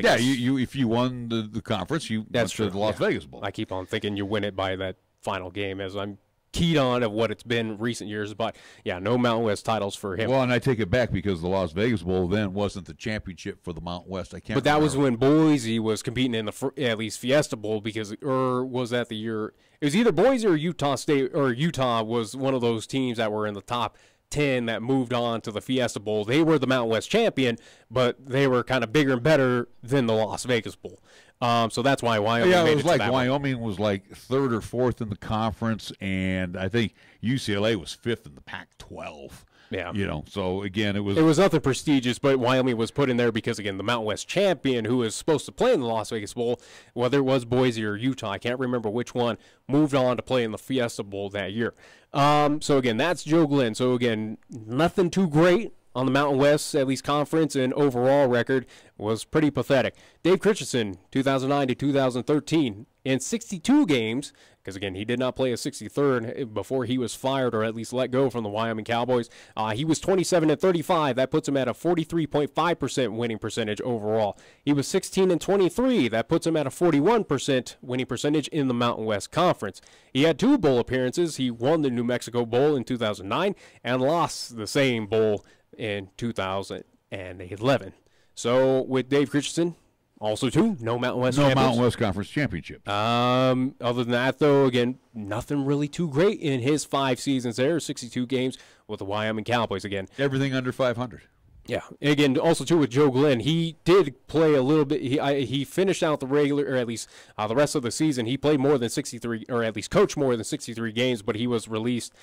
guess. You if you won the conference, you went to the Las Vegas Bowl. I keep on thinking you win it by that final game, as I'm keyed on of what it's been recent years. But yeah, no Mountain West titles for him. Well, and I take it back because the Las Vegas Bowl then wasn't the championship for the Mountain West. But that was when Boise was competing in the at least Fiesta Bowl was that the year? It was either Boise or Utah State, or Utah was one of those teams that were in the top 10 that moved on to the Fiesta Bowl. They were the Mountain West champion, but they were kind of bigger and better than the Las Vegas Bowl. So that's why Wyoming made it to that Wyoming was like 3rd or 4th in the conference, and I think UCLA was 5th in the Pac-12. Yeah. So again, it was nothing prestigious, but Wyoming was put in there because, again, the Mountain West champion, who was supposed to play in the Las Vegas Bowl, whether it was Boise or Utah, I can't remember which one, moved on to play in the Fiesta Bowl that year. So again, that's Joe Glenn. So again, nothing too great on the Mountain West, at least conference and overall record, was pretty pathetic. Dave Christensen, 2009 to 2013, in 62 games, because again, he did not play a 63rd before he was fired or at least let go from the Wyoming Cowboys. He was 27-35. That puts him at a 43.5% winning percentage overall. He was 16-23. That puts him at a 41% winning percentage in the Mountain West Conference. He had 2 bowl appearances. He won the New Mexico Bowl in 2009 and lost the same bowl in 2011. So with Dave Christensen, also, too, no Mountain West Mountain West Conference championship. Other than that, though, again, nothing really too great in his 5 seasons there, 62 games with the Wyoming Cowboys again. Everything under 500. Yeah. Again, also too with Joe Glenn, he did play a little bit. He finished out the regular, or at least the rest of the season. He played more than 63, or at least coached more than 63 games. But he was released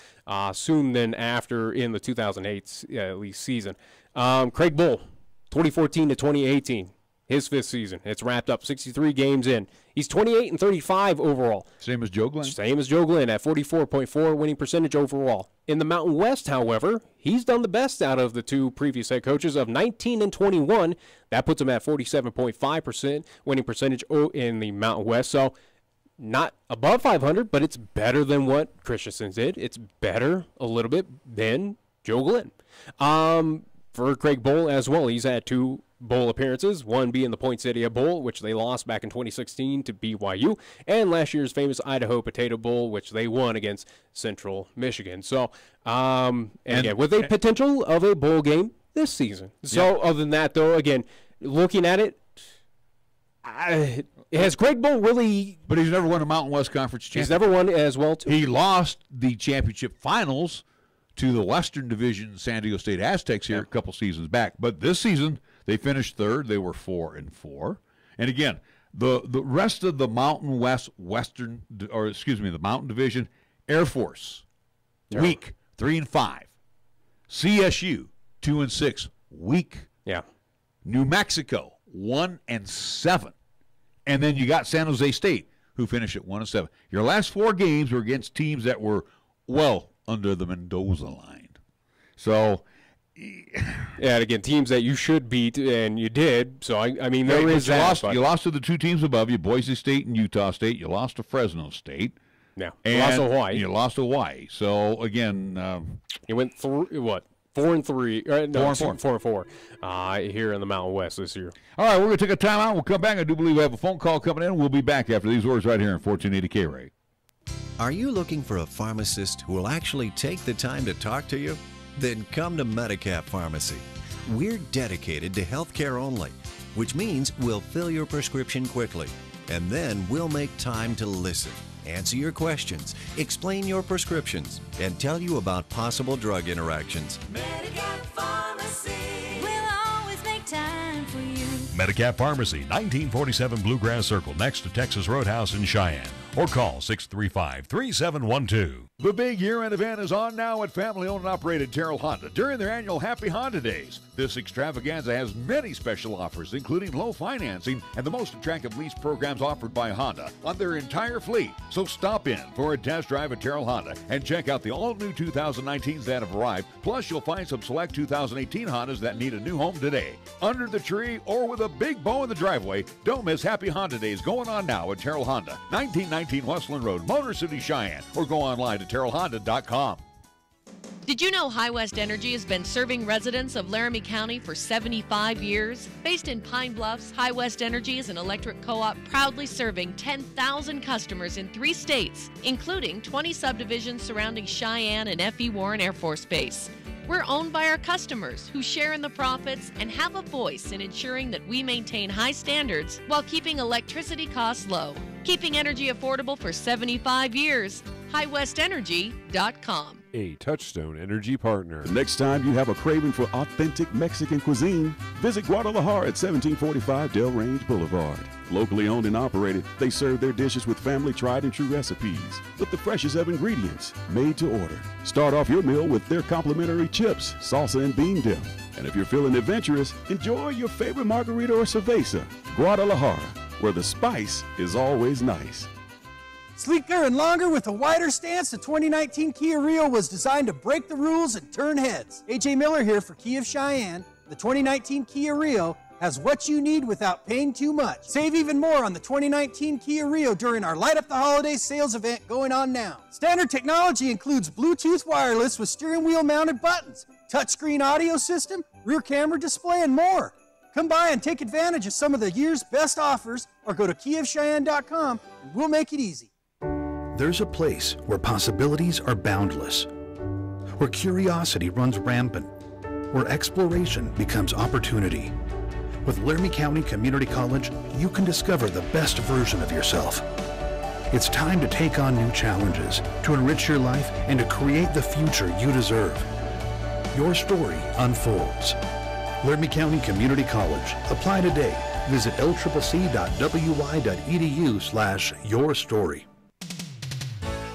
soon then after in the 2008 at least season. Craig Bull, 2014 to 2018, his 5th season. It's wrapped up 63 games in. He's 28 and 35 overall. Same as Joe Glenn. Same as Joe Glenn at 44.4 winning percentage overall. In the Mountain West, however, he's done the best out of the 2 previous head coaches of 19 and 21. That puts him at 47.5% winning percentage in the Mountain West. So not above 500, but it's better than what Christensen did. It's better a little bit than Joe Glenn. For Craig Bowl as well, he's had 2 bowl appearances, one being the Poinsettia Bowl, which they lost back in 2016 to BYU, and last year's famous Idaho Potato Bowl, which they won against Central Michigan. So, and again, with a potential of a bowl game this season. So, other than that, though, again, looking at it, has Craig Bowl really... But he's never won a Mountain West Conference championship. He's never won as well, too. He lost the championship finals to the Western Division San Diego State Aztecs here a couple seasons back. But this season, they finished 3rd. They were 4-4. And again, the rest of the Mountain West the Mountain Division, Air Force, weak, 3-5. CSU, 2-6, weak. Yeah. New Mexico, 1-7. And then you got San Jose State, who finished at 1-7. Your last 4 games were against teams that were well under the Mendoza line. So, yeah, and again, teams that you should beat, and you did. So, I mean, there is that. You lost to the 2 teams above you, Boise State and Utah State. You lost to Fresno State. Yeah, and you lost to Hawaii. You lost to Hawaii. So, again... you went through, what, 4-3? No, 4-4 here in the Mountain West this year. All right, we're going to take a timeout. We'll come back. I do believe we have a phone call coming in. We'll be back after these words right here in 1480 KRAE. Are you looking for a pharmacist who will actually take the time to talk to you? Then come to Medicap Pharmacy. We're dedicated to healthcare only, which means we'll fill your prescription quickly, and then we'll make time to listen, answer your questions, explain your prescriptions, and tell you about possible drug interactions. Medicap Pharmacy. We'll always make time for you. Medicap Pharmacy, 1947 Bluegrass Circle, next to Texas Roadhouse in Cheyenne. Or call 635-3712. The big year-end event is on now at family-owned and operated Terrell Honda during their annual Happy Honda Days. This extravaganza has many special offers, including low financing and the most attractive lease programs offered by Honda on their entire fleet. So stop in for a test drive at Terrell Honda and check out the all-new 2019s that have arrived. Plus, you'll find some select 2018 Hondas that need a new home today. Under the tree or with a big bow in the driveway, don't miss Happy Honda Days going on now at Terrell Honda, 1919 Westland Road, Motor City, Cheyenne, or go online to terrellhonda.com. Did you know High West Energy has been serving residents of Laramie County for 75 years? Based in Pine Bluffs, High West Energy is an electric co-op proudly serving 10,000 customers in 3 states, including 20 subdivisions surrounding Cheyenne and F.E. Warren Air Force Base. We're owned by our customers who share in the profits and have a voice in ensuring that we maintain high standards while keeping electricity costs low. Keeping energy affordable for 75 years. HighWestEnergy.com. A Touchstone Energy partner. The next time you have a craving for authentic Mexican cuisine, visit Guadalajara at 1745 Del Range Boulevard. Locally owned and operated, they serve their dishes with family tried and true recipes with the freshest of ingredients, made to order. Start off your meal with their complimentary chips, salsa, and bean dip. And if you're feeling adventurous, enjoy your favorite margarita or cerveza. Guadalajara, where the spice is always nice. Sleeker and longer with a wider stance, the 2019 Kia Rio was designed to break the rules and turn heads. AJ Miller here for Kia of Cheyenne. The 2019 Kia Rio has what you need without paying too much. Save even more on the 2019 Kia Rio during our Light Up the Holidays sales event going on now. Standard technology includes Bluetooth wireless with steering wheel mounted buttons, touchscreen audio system, rear camera display, and more. Come by and take advantage of some of the year's best offers or go to KiaofCheyenne.com and we'll make it easy. There's a place where possibilities are boundless, where curiosity runs rampant, where exploration becomes opportunity. With Laramie County Community College, you can discover the best version of yourself. It's time to take on new challenges, to enrich your life, and to create the future you deserve. Your story unfolds. Laramie County Community College. Apply today. Visit lccc.wy.edu/yourstory.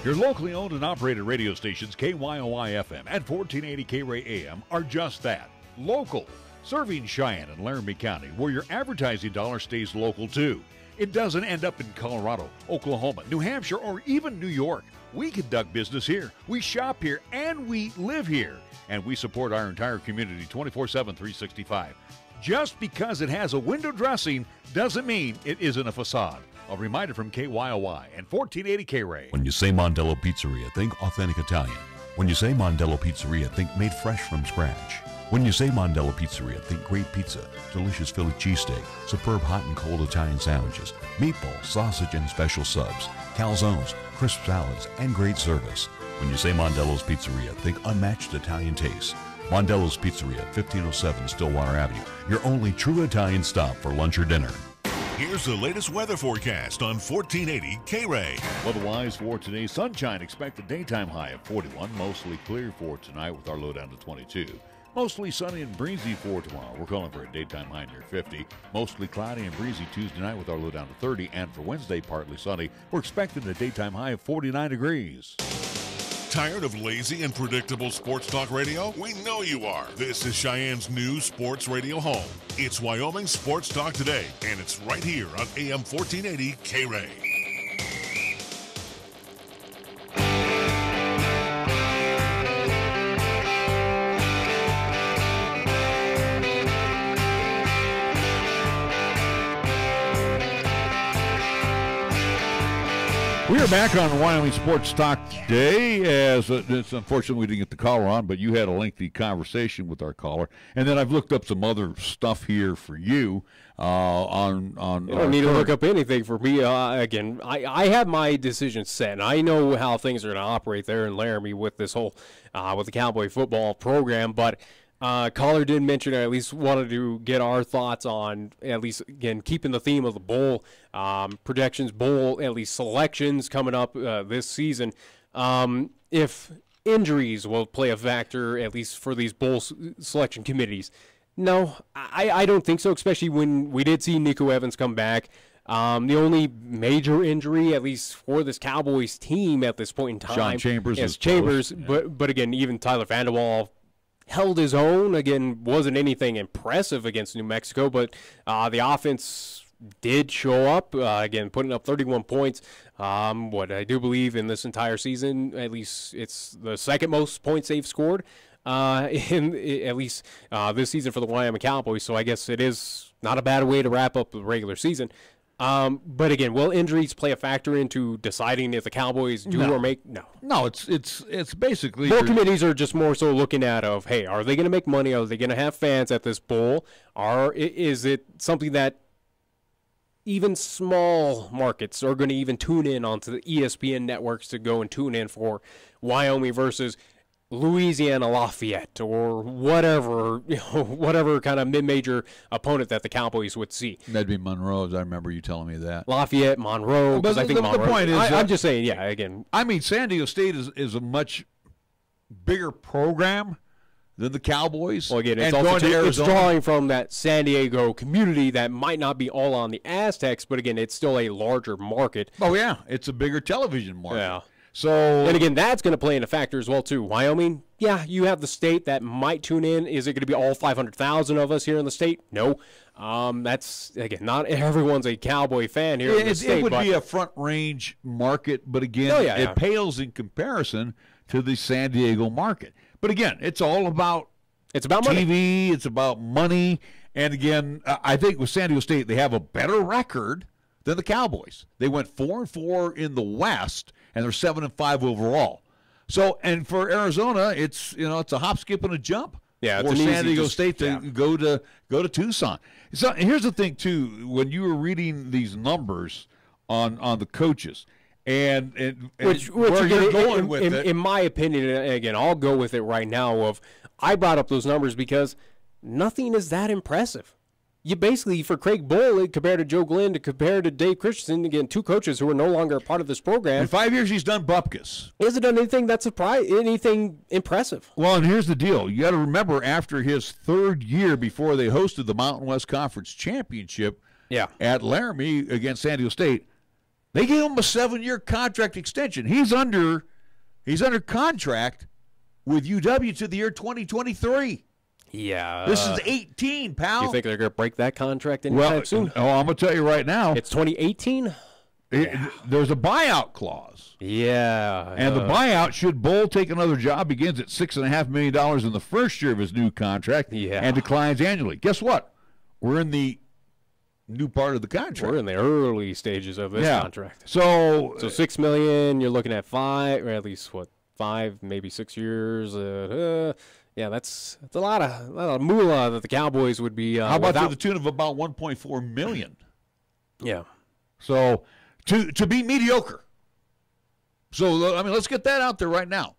Your locally owned and operated radio stations, KYOI FM and 1480 KRAE AM, are just that, local, serving Cheyenne and Laramie County, where your advertising dollar stays local too. It doesn't end up in Colorado, Oklahoma, New Hampshire, or even New York. We conduct business here, we shop here, and we live here. And we support our entire community 24/7, 365. Just because it has a window dressing doesn't mean it isn't a facade. A reminder from KYOI and 1480 KRAE. When you say Mondello Pizzeria, think authentic Italian. When you say Mondello Pizzeria, think made fresh from scratch. When you say Mondello Pizzeria, think great pizza, delicious Philly cheesesteak, superb hot and cold Italian sandwiches, meatballs, sausage, and special subs, calzones, crisp salads, and great service. When you say Mondello's Pizzeria, think unmatched Italian taste. Mondello's Pizzeria, 1507 Stillwater Avenue, your only true Italian stop for lunch or dinner. Here's the latest weather forecast on 1480 KRAE. Weather-wise for today, sunshine, expect a daytime high of 41, mostly clear for tonight with our low down to 22. Mostly sunny and breezy for tomorrow. We're calling for a daytime high near 50. Mostly cloudy and breezy Tuesday night with our low down to 30. And for Wednesday, partly sunny. We're expecting a daytime high of 49 degrees. Tired of lazy and predictable sports talk radio? We know you are. This is Cheyenne's new sports radio home. It's Wyoming Sports Talk Today, and it's right here on AM 1480 KRAE. We are back on Wyoming Sports Talk today. As it's unfortunate we didn't get the caller on, but you had a lengthy conversation with our caller, and then I've looked up some other stuff here for you. On you don't need to look up anything for me. Again, I have my decision set, and I know how things are going to operate there in Laramie with this whole with the Cowboy football program, but. Caller did mention, I at least wanted to get our thoughts on, at least, again, keeping the theme of the bowl projections, bowl, at least selections coming up this season. If injuries will play a factor, at least for these bowl selection committees. No, I don't think so, especially when we did see Nico Evans come back. The only major injury, at least for this Cowboys team at this point in time, John Chambers is Chambers. Yeah. But again, even Tyler Vanderwall held his own. Again, wasn't anything impressive against New Mexico, but the offense did show up, again, putting up 31 points. What I do believe in this entire season, at least it's the second most points they've scored at least this season for the Wyoming Cowboys. So I guess it is not a bad way to wrap up the regular season. But again, will injuries play a factor into deciding if the Cowboys do or make? No, it's basically bowl committees are just more so looking at of, hey, are they going to make money? Are they going to have fans at this bowl? Is it something that even small markets are going to even tune in onto the ESPN networks to go and tune in for Wyoming versus Louisiana Lafayette or whatever, whatever kind of mid-major opponent that the Cowboys would see. That'd be Monroe. I remember you telling me that. Lafayette, Monroe. But I think the point is, I'm just saying, yeah. Again, I mean, San Diego State is a much bigger program than the Cowboys. Well, again, it's drawing from that San Diego community that might not be all on the Aztecs, but again, it's still a larger market. Oh yeah, it's a bigger television market. Yeah. So, and again, that's going to play into factor as well too. Wyoming, yeah, you have the state that might tune in. Is it going to be all 500,000 of us here in the state? No. That's, again, not everyone's a Cowboy fan here in the state. It would be a front range market, but again, it pales in comparison to the San Diego market. But again, it's all about money. TV. It's about money. And again, I think with San Diego State, they have a better record than the Cowboys. They went 4-4 in the West, and they're 7-5 overall. So, and for Arizona, it's a hop, skip, and a jump. Yeah, for San Diego State to go to Tucson. So here's the thing too: when you were reading these numbers on the coaches, and which where you're going with it, in my opinion, again, I'll go with it right now. I brought up those numbers because nothing is that impressive. you basically, for Craig Bull, compared to Joe Glenn, compared to Dave Christensen, again, two coaches who are no longer a part of this program. In 5 years, he's done bupkis. He hasn't done anything anything impressive. Well, and here's the deal. You got to remember, after his third year before they hosted the Mountain West Conference Championship at Laramie against San Diego State, they gave him a 7-year contract extension. He's under contract with UW to the year 2023. Yeah. This is 18, pal. You think they're going to break that contract anytime soon? Oh, I'm going to tell you right now. It's 2018? There's a buyout clause. Yeah. And the buyout, should Bull take another job, begins at $6.5 million in the first year of his new contract and declines annually. Guess what? We're in the new part of the contract. We're in the early stages of this contract. So $6 million, you're looking at 5, or at least, 5, maybe 6 years. Yeah, that's a lot of moolah that the Cowboys would be. How about to the tune of about $1.4 million? Yeah. So to be mediocre. So I mean, let's get that out there right now.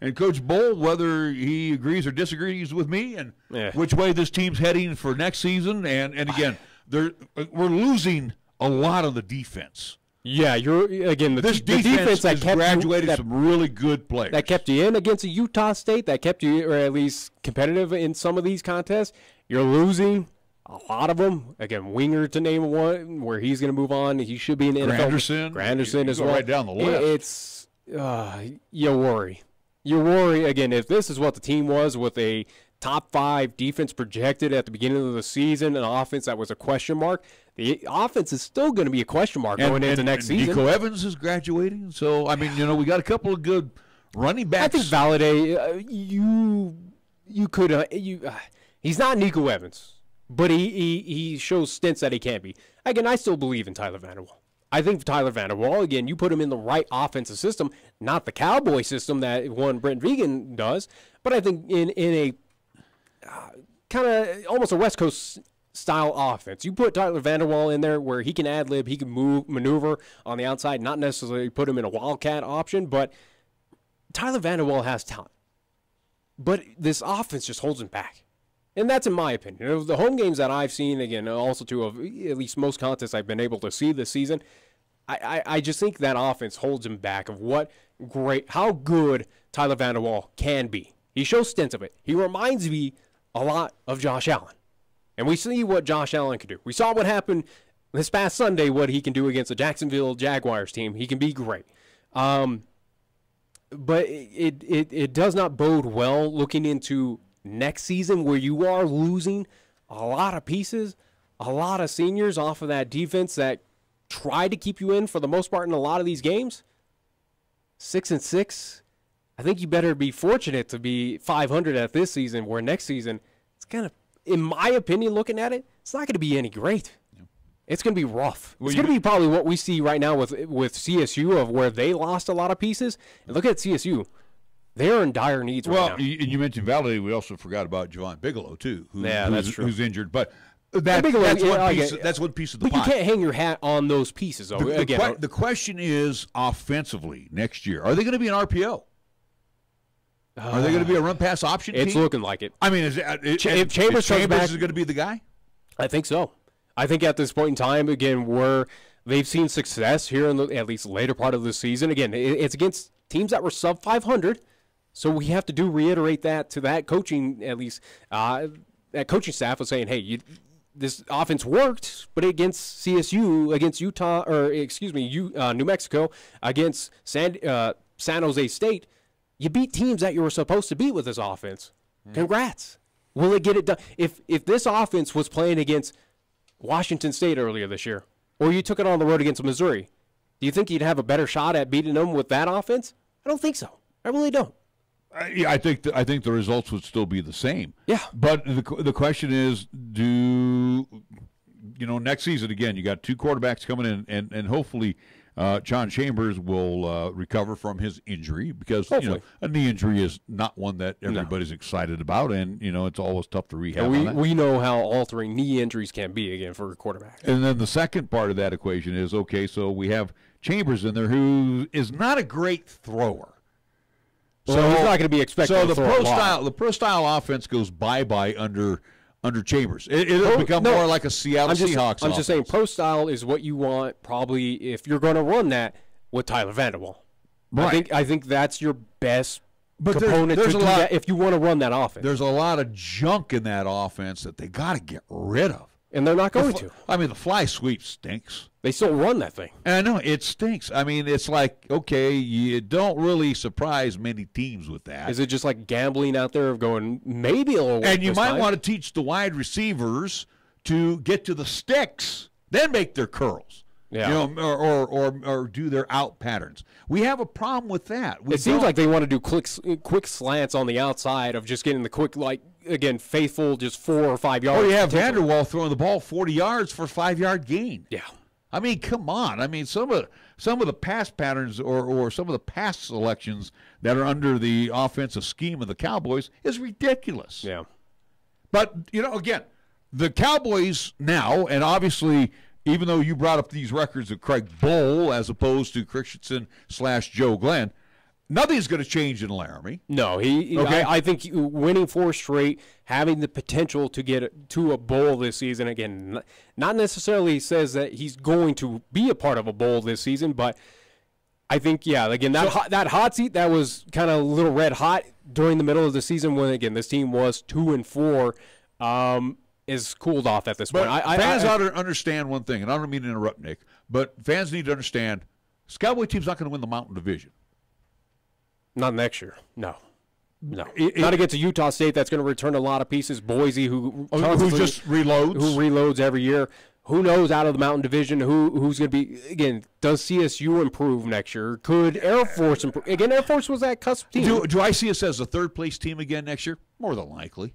And Coach Bull, whether he agrees or disagrees with me, and which way this team's heading for next season, and again, we're losing a lot of the defense. Yeah, the defense that kept graduated some really good players. That kept you in against a Utah State, that kept you, or at least competitive in some of these contests. You're losing a lot of them. Again, Winger to name one, where he's going to move on. He should be in the NFL. Granderson as well. Right down the list. You worry. You worry, again, if this is what the team was with a top 5 defense projected at the beginning of the season, an offense that was a question mark, the offense is still going to be a question mark going into next season. Nico Evans is graduating, so I mean, we got a couple of good running backs. I think Valladay, you could he's not Nico Evans, but he shows stints that he can be. Again, I still believe in Tyler Vanderwall. I think Tyler Vanderwall, again, you put him in the right offensive system, not the Cowboy system that one Brent Vegan does, but I think in a kind of almost a West Coast style offense. You put Tyler Vanderwall in there where he can ad-lib, he can maneuver on the outside, not necessarily put him in a wildcat option, but Tyler Vanderwall has talent. But this offense just holds him back. And that's in my opinion. Of the home games that I've seen, again, also too, of at least most contests I've been able to see this season, I just think that offense holds him back of how good Tyler Vanderwall can be. He shows stints of it. He reminds me a lot of Josh Allen. And we see what Josh Allen can do. We saw what happened this past Sunday, what he can do against the Jacksonville Jaguars team. He can be great. But it does not bode well looking into next season, where you are losing a lot of pieces, a lot of seniors off of that defense that tried to keep you in for the most part in a lot of these games. 6-6. I think you better be fortunate to be 500 at this season, where next season it's going to, in my opinion, looking at it, it's not going to be any great. It's going to be rough. It's going to be probably what we see right now with CSU, of where they lost a lot of pieces. And look at CSU. They're in dire needs right now. Well, you mentioned Valladay. We also forgot about Javon Bigelow, too, that's true. Who's injured. But that's one piece of the pie. But you can't hang your hat on those pieces. The question is, offensively, next year, are they going to be an RPO? Are they going to be a run-pass option team? It's looking like it. I mean, if Chambers is going to be the guy? I think so. I think at this point in time, again, where they've seen success here in the at least later part of the season, again, it's against teams that were sub 500. So we have to reiterate that to that coaching, at least that coaching staff was saying, hey, this offense worked, but against CSU, against Utah, or excuse me, New Mexico, against San Jose State, you beat teams that you were supposed to beat with this offense. Congrats. Will it get it done? If this offense was playing against Washington State earlier this year, or you took it on the road against Missouri, do you think you'd have a better shot at beating them with that offense? I don't think so. I really don't. I think the results would still be the same. Yeah. But the question is, next season, again, you got 2 quarterbacks coming in, and hopefully John Chambers will recover from his injury, because a knee injury is not one that everybody's excited about, and it's always tough to rehab. We know how altering knee injuries can be, again, for a quarterback. And then the second part of that equation is, okay, so we have Chambers in there, who is not a great thrower. So he's not going to be expected to throw a lot. The pro style offense goes bye-bye under under Chambers. It'll become more like a Seattle Seahawks. I'm just saying, pro style is what you want probably if you're going to run that with Tyler Vanderwall. Right. I think that's your best component to do that if you want to run that offense. There's a lot of junk in that offense that they got to get rid of. And they're not going to. I mean, the fly sweep stinks. They still run that thing. And I know, it stinks. I mean, it's like, okay, you don't really surprise many teams with that. Is it just like gambling out there of going maybe a little? And you might want to teach the wide receivers to get to the sticks, then make their curls. Yeah. You know, or do their out patterns. We have a problem with that. It seems like they want to do quick slants on the outside of just getting the quick, like, again, faithful, just 4 or 5 yards. Oh, you have Vanderwall throwing the ball 40 yards for a 5-yard gain. Yeah. I mean, come on. I mean, some of the pass patterns or some of the pass selections that are under the offensive scheme of the Cowboys is ridiculous. Yeah. But, you know, again, the Cowboys now, and obviously – even though you brought up these records of Craig Bohl as opposed to Christensen/Joe Glenn, nothing's going to change in Laramie. No, I think winning 4 straight, having the potential to get to a bowl this season, again, not necessarily says that he's going to be a part of a bowl this season, but I think, yeah, again, that hot seat, that was kind of a little red hot during the middle of the season when, again, this team was 2-4. Is cooled off at this point. Fans ought to understand one thing, and I don't mean to interrupt, Nick, but fans need to understand this Cowboy team's not going to win the Mountain Division. Not next year. No. Not against a Utah State that's going to return a lot of pieces. Boise, who just reloads. Who reloads every year. Who knows out of the Mountain Division who's going to be, again, does CSU improve next year? Could Air Force improve? Again, Air Force was that cusp team. Do I see us as a third-place team again next year? More than likely.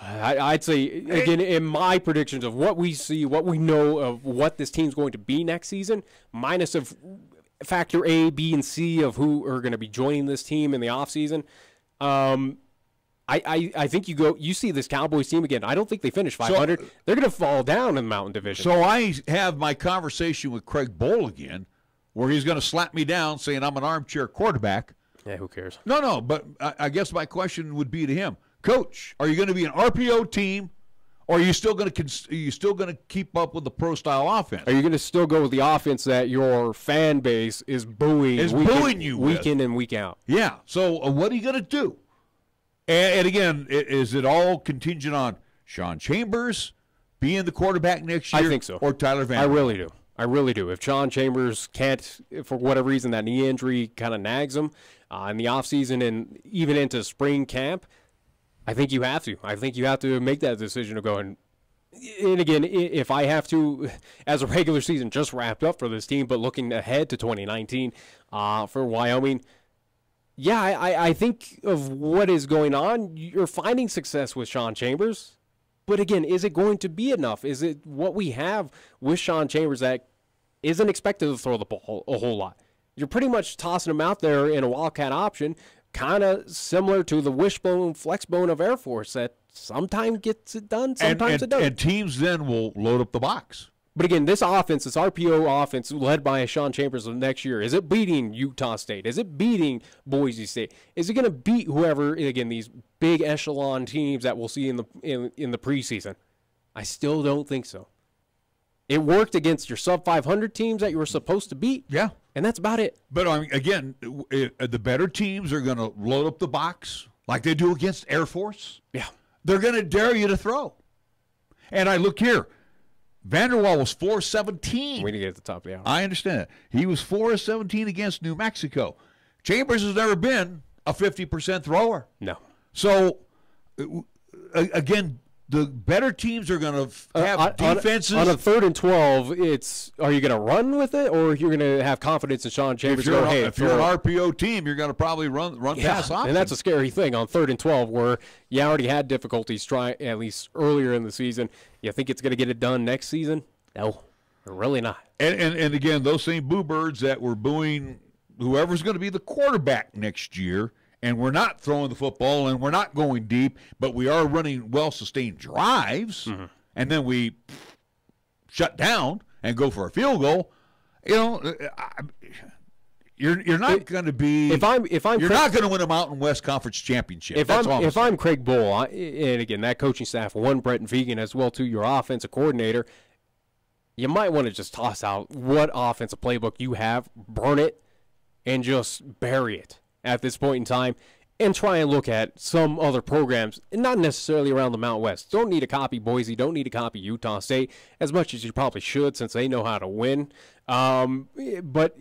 I'd say, again, in my predictions of what we see, what we know of what this team's going to be next season, minus of factor A, B, and C of who are going to be joining this team in the offseason, I think you see this Cowboys team again. I don't think they finish 500. They're going to fall down in the Mountain Division. So I have my conversation with Craig Bohl again, where he's going to slap me down saying I'm an armchair quarterback. Yeah, who cares? No, but I guess my question would be to him. Coach, are you going to be an RPO team, or are you still going to keep up with the pro style offense? Are you going to still go with the offense that your fan base is booing week in and week out? Yeah. So what are you going to do? And again, is it all contingent on Sean Chambers being the quarterback next year? I think so. Or Tyler Van? I really do. If Sean Chambers can't, for whatever reason, that knee injury kind of nags him in the offseason and even into spring camp, I think you have to. I think you have to make that decision of going. And again, if I have to, as a regular season just wrapped up for this team, but looking ahead to 2019 for Wyoming, yeah, I think of what is going on. You're finding success with Sean Chambers. But again, is it going to be enough? Is it what we have with Sean Chambers that isn't expected to throw the ball a whole lot? You're pretty much tossing him out there in a wildcat option, kind of similar to the wishbone, flexbone of Air Force that sometimes gets it done, sometimes it doesn't. And teams then will load up the box. But again, this offense, this RPO offense led by Sean Chambers of next year, is it beating Utah State? Is it beating Boise State? Is it going to beat whoever, again, these big echelon teams that we'll see in the preseason? I still don't think so. It worked against your sub-500 teams that you were supposed to beat. Yeah. And that's about it. But again, the better teams are going to load up the box like they do against Air Force. Yeah. They're going to dare you to throw. And I look here. Vanderwall was 4-17. We need to get at the top of the hour. I understand that. He was 4-17 against New Mexico. Chambers has never been a 50% thrower. No. So, again, the better teams are going to have defenses. On a 3rd and 12, are you going to run with it, or you're going to have confidence in Sean Chambers? If you're an RPO team, you're going to probably run pass option. And that's a scary thing on 3rd and 12, where you already had difficulties trying, at least earlier in the season. You think it's going to get it done next season? No, really not. And again, those same boo birds that were booing whoever's going to be the quarterback next year, and we're not throwing the football and we're not going deep, but we are running well-sustained drives, and then we You're not going to be. If I'm you're not going to win a Mountain West Conference championship. If I'm Craig Bull, and again that coaching staff, Brett Vegan as well too, your offensive coordinator, you might want to just toss out what offensive playbook you have, burn it, and just bury it at this point in time, and try and look at some other programs, and not necessarily around the Mountain West. Don't need to copy Boise, don't need to copy Utah State as much as you probably should, since they know how to win. But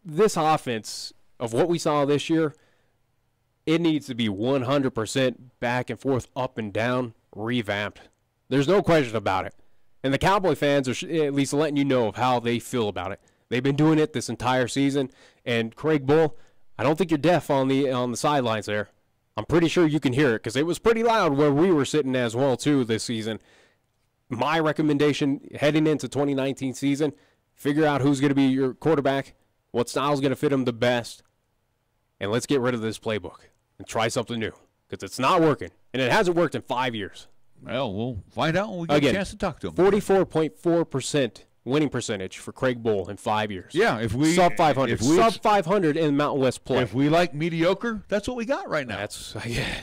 this offense of what we saw this year, it needs to be 100% back and forth, up and down, revamped. There's no question about it. And the Cowboy fans are at least letting you know of how they feel about it. They've been doing it this entire season. And Craig Bull, I don't think you're deaf on the sidelines there. I'm pretty sure you can hear it because it was pretty loud where we were sitting as well too this season. My recommendation heading into 2019 season, figure out who's going to be your quarterback, what style is going to fit him the best, and let's get rid of this playbook and try something new because it's not working, and it hasn't worked in 5 years. Well, we'll find out when we get a chance to talk to him. 44.4% winning percentage for Craig Bull in 5 years. Yeah, if we sub 500, sub 500 in Mountain West play. If we like mediocre, that's what we got right now. That's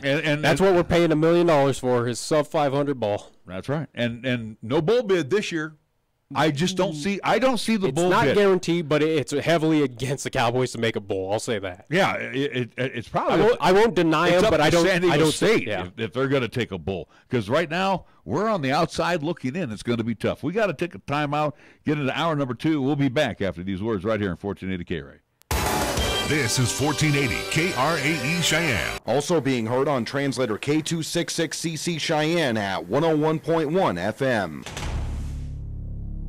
and that's what we're paying $1 million for, his sub 500 ball. That's right. And no bowl bid this year. I just don't see. I don't see the bowl bid. It's not guaranteed, but it's heavily against the Cowboys to make a bowl. I'll say that. Yeah, it's probably. I won't deny them, but I don't. San Diego I don't State yeah. if they're going to take a bowl, because right now we're on the outside looking in. It's going to be tough. We got to take a timeout. Get into hour number 2. We'll be back after these words right here in 1480 KRAE. This is 1480 KRAE Cheyenne. Also being heard on translator K266CC Cheyenne at 101.1 FM.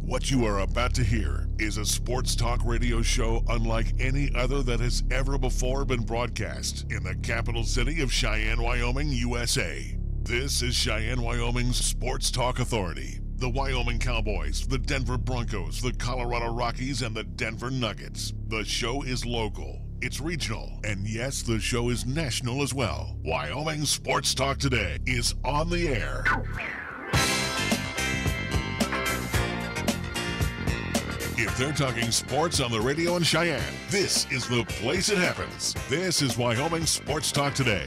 What you are about to hear is a sports talk radio show unlike any other that has ever before been broadcast in the capital city of Cheyenne, Wyoming, USA. This is Cheyenne, Wyoming's Sports Talk Authority. The Wyoming Cowboys, the Denver Broncos, the Colorado Rockies, and the Denver Nuggets. The show is local, it's regional, and yes, the show is national as well. Wyoming Sports Talk Today is on the air. If they're talking sports on the radio in Cheyenne, this is the place it happens. This is Wyoming Sports Talk Today.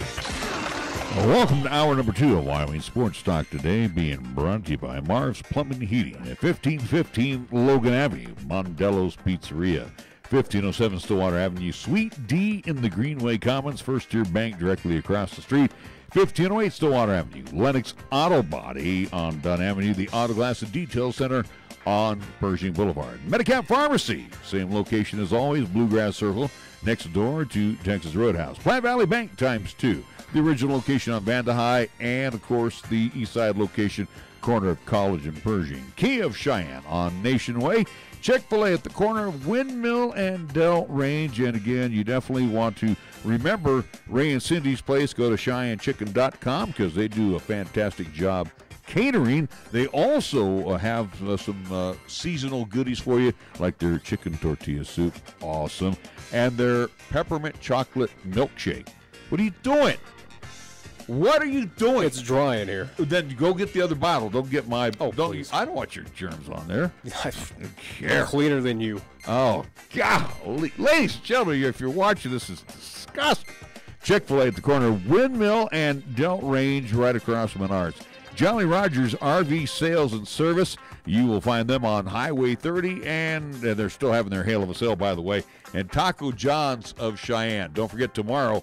Welcome to hour number 2 of Wyoming Sports Talk Today, being brought to you by Marv's Plumbing and Heating at 1515 Logan Avenue, Mondello's Pizzeria, 1507 Stillwater Avenue, Suite D in the Greenway Commons, First Tier Bank directly across the street, 1508 Stillwater Avenue, Lennox Auto Body on Dunn Avenue, the Auto Glass and Detail Center on Pershing Boulevard. Medicap Pharmacy, same location as always, Bluegrass Circle, next door to Texas Roadhouse. Platte Valley Bank ×2, the original location on Vanda High, and of course the east side location, corner of College and Pershing. Key of Cheyenne on Nation Way, Chick-fil-A at the corner of Windmill and Dell Range. And again, you definitely want to remember Ray and Cindy's place. Go to CheyenneChicken.com because they do a fantastic job catering. They also have some seasonal goodies for you, like their chicken tortilla soup, awesome, and their peppermint chocolate milkshake. What are you doing? What are you doing? It's dry in here. Then go get the other bottle. Don't get my. Oh, please. I don't want your germs on there. I'm cleaner than you. Oh, golly. Ladies and gentlemen, if you're watching, this is disgusting. Chick-fil-A at the corner of Windmill and Delt Range, right across from Menards. Jolly Rogers RV Sales and Service. You will find them on Highway 30, and they're still having their hail of a sale, by the way. And Taco John's of Cheyenne. Don't forget tomorrow,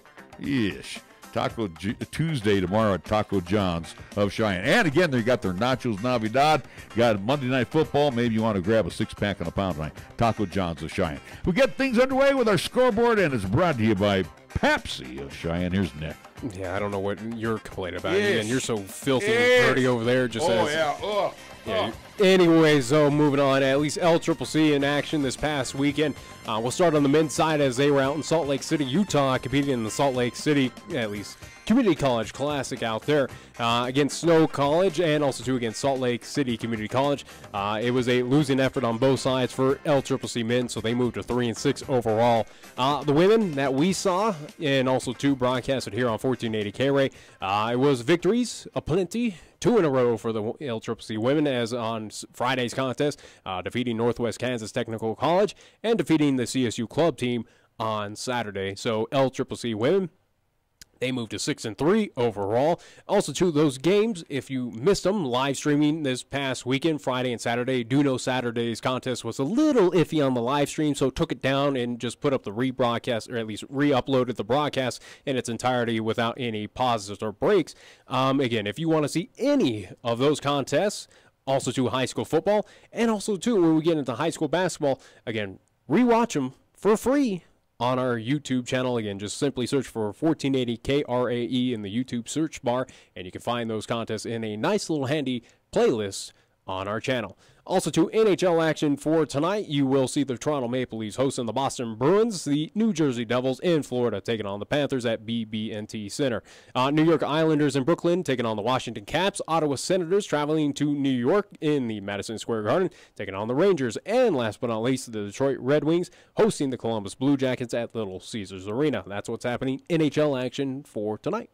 Taco Tuesday tomorrow at Taco John's of Cheyenne. And again, they got their Nachos Navidad. Got Monday Night Football. Maybe you want to grab a 6-pack on a pound line. Taco John's of Cheyenne. We get things underway with our scoreboard, and it's brought to you by Pepsi of Cheyenne. Here's Nick. Yeah, I don't know what you're complaining about. Yes. And you're so filthy and dirty over there. Just yeah. Anyway, so moving on, at least LCCC in action this past weekend. We'll start on the men's side as they were out in Salt Lake City, Utah, competing in the Salt Lake City, at least Community College Classic out there against Snow College and also against Salt Lake City Community College. It was a losing effort on both sides for LCCC men, so they moved to 3-6 overall. The women that we saw and also broadcasted here on 1480 KRAE, it was victories aplenty. 2 in a row for the LCCC women, as on Friday's contest, defeating Northwest Kansas Technical College and defeating the CSU club team on Saturday. So LCCC women, they moved to 6-3 overall. Also, too, those games, if you missed them, live streaming this past weekend, Friday and Saturday. Do know Saturday's contest was a little iffy on the live stream, so took it down and just put up the rebroadcast, or at least re-uploaded the broadcast in its entirety without any pauses or breaks. Again, if you want to see any of those contests, also to high school football, and also too when we get into high school basketball, again, rewatch them for free on our YouTube channel. Again, just simply search for 1480 KRAE in the YouTube search bar, and you can find those contests in a nice little handy playlist on our channel. Also, to NHL action for tonight, you will see the Toronto Maple Leafs hosting the Boston Bruins, the New Jersey Devils in Florida taking on the Panthers at BB&T Center. New York Islanders in Brooklyn taking on the Washington Caps. Ottawa Senators traveling to New York in the Madison Square Garden taking on the Rangers. And last but not least, the Detroit Red Wings hosting the Columbus Blue Jackets at Little Caesars Arena. That's what's happening NHL action for tonight.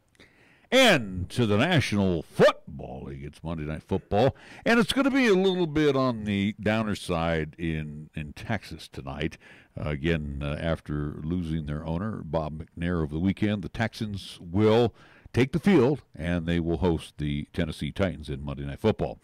And to the National Football League. It's Monday Night Football, and it's going to be a little bit on the downer side in Texas tonight. After losing their owner, Bob McNair, over the weekend, the Texans will take the field, and they will host the Tennessee Titans in Monday Night Football.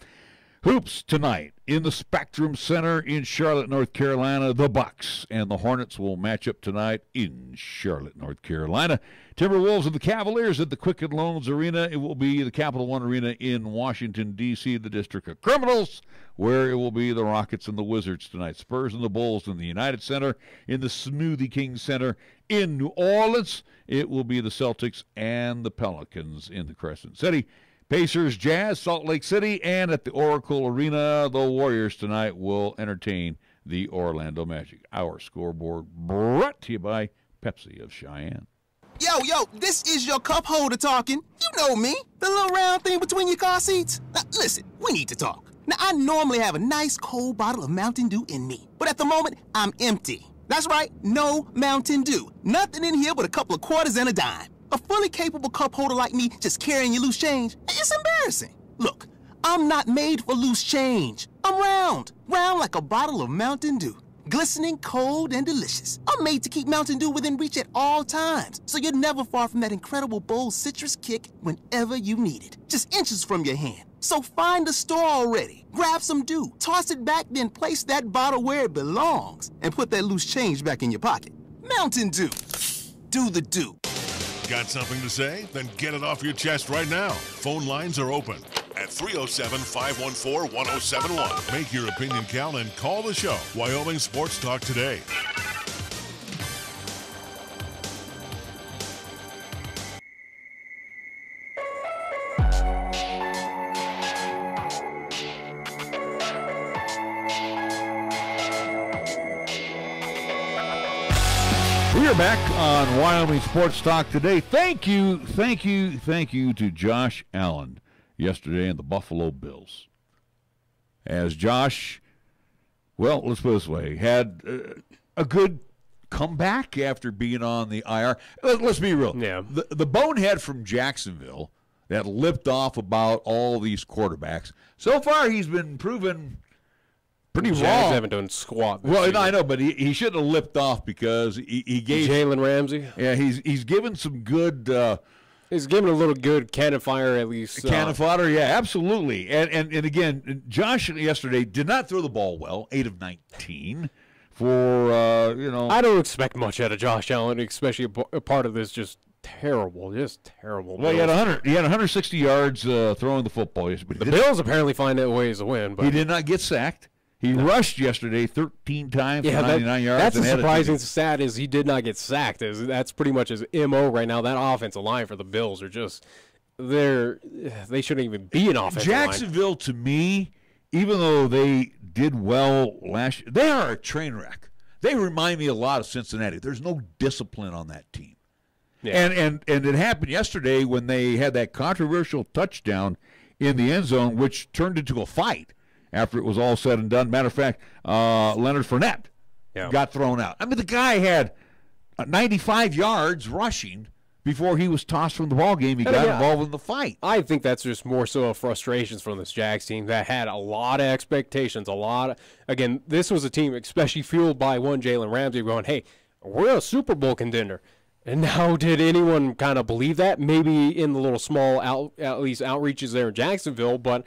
Hoops tonight in the Spectrum Center in Charlotte, North Carolina. The Bucks and the Hornets will match up tonight in Charlotte, North Carolina. Timberwolves and the Cavaliers at the Quicken Loans Arena. It will be the Capital One Arena in Washington, D.C., the District of Criminals, where it will be the Rockets and the Wizards tonight. Spurs and the Bulls in the United Center. In the Smoothie King Center in New Orleans, it will be the Celtics and the Pelicans in the Crescent City. Pacers, Jazz, Salt Lake City, and at the Oracle Arena, the Warriors tonight will entertain the Orlando Magic. Our scoreboard brought to you by Pepsi of Cheyenne. Yo, this is your cup holder talking. You know me, the little round thing between your car seats. Now, listen, we need to talk. Now, I normally have a nice cold bottle of Mountain Dew in me, but at the moment, I'm empty. That's right, no Mountain Dew. Nothing in here but a couple of quarters and a dime. A fully capable cup holder like me just carrying your loose change, it's embarrassing. Look, I'm not made for loose change. I'm round like a bottle of Mountain Dew. Glistening, cold, and delicious. I'm made to keep Mountain Dew within reach at all times, so you're never far from that incredible bold citrus kick whenever you need it. Just inches from your hand. So find a store already, grab some Dew, toss it back, then place that bottle where it belongs, and put that loose change back in your pocket. Mountain Dew. Do the Dew. Got something to say? Then get it off your chest right now. Phone lines are open at 307-514-1071. Make your opinion count and call the show. Wyoming Sports Talk today. We are back on Wyoming Sports Talk today. Thank you to Josh Allen yesterday and the Buffalo Bills. As Josh, well, let's put it this way, had a good comeback after being on the IR. Let's be real. Yeah. The bonehead from Jacksonville that lipped off about all these quarterbacks, so far he's been proven pretty Jags wrong. haven't done squat. Well, I know, but he shouldn't have lipped off because he gave Jalen Ramsey. Yeah, he's given some good. He's given a little good cannon fire at least. Cannon fodder, yeah, absolutely. And again, Josh yesterday did not throw the ball well. 8 of 19 for I don't expect much out of Josh Allen, especially a part of this just terrible. Well, he had 160 yards throwing the football yesterday. The Bills apparently find ways to win, but he did not get sacked. He rushed yesterday 13 times for 99 yards. That's a surprising stat is he did not get sacked. That's pretty much his MO right now. That offensive line for the Bills are just they shouldn't even be an offensive Jacksonville, to me, even though they did well last year, they are a train wreck. They remind me a lot of Cincinnati. There's no discipline on that team. Yeah. And it happened yesterday when they had that controversial touchdown in the end zone, which turned into a fight after it was all said and done. Matter of fact, Leonard Fournette got thrown out. I mean, the guy had 95 yards rushing before he was tossed from the ball game. He got involved in the fight. I think that's just more so of frustrations from this Jags team that had a lot of expectations. Again, this was a team especially fueled by one Jalen Ramsey going, hey, we're a Super Bowl contender. And now, did anyone kind of believe that? Maybe in the little small, at least outreaches there in Jacksonville, but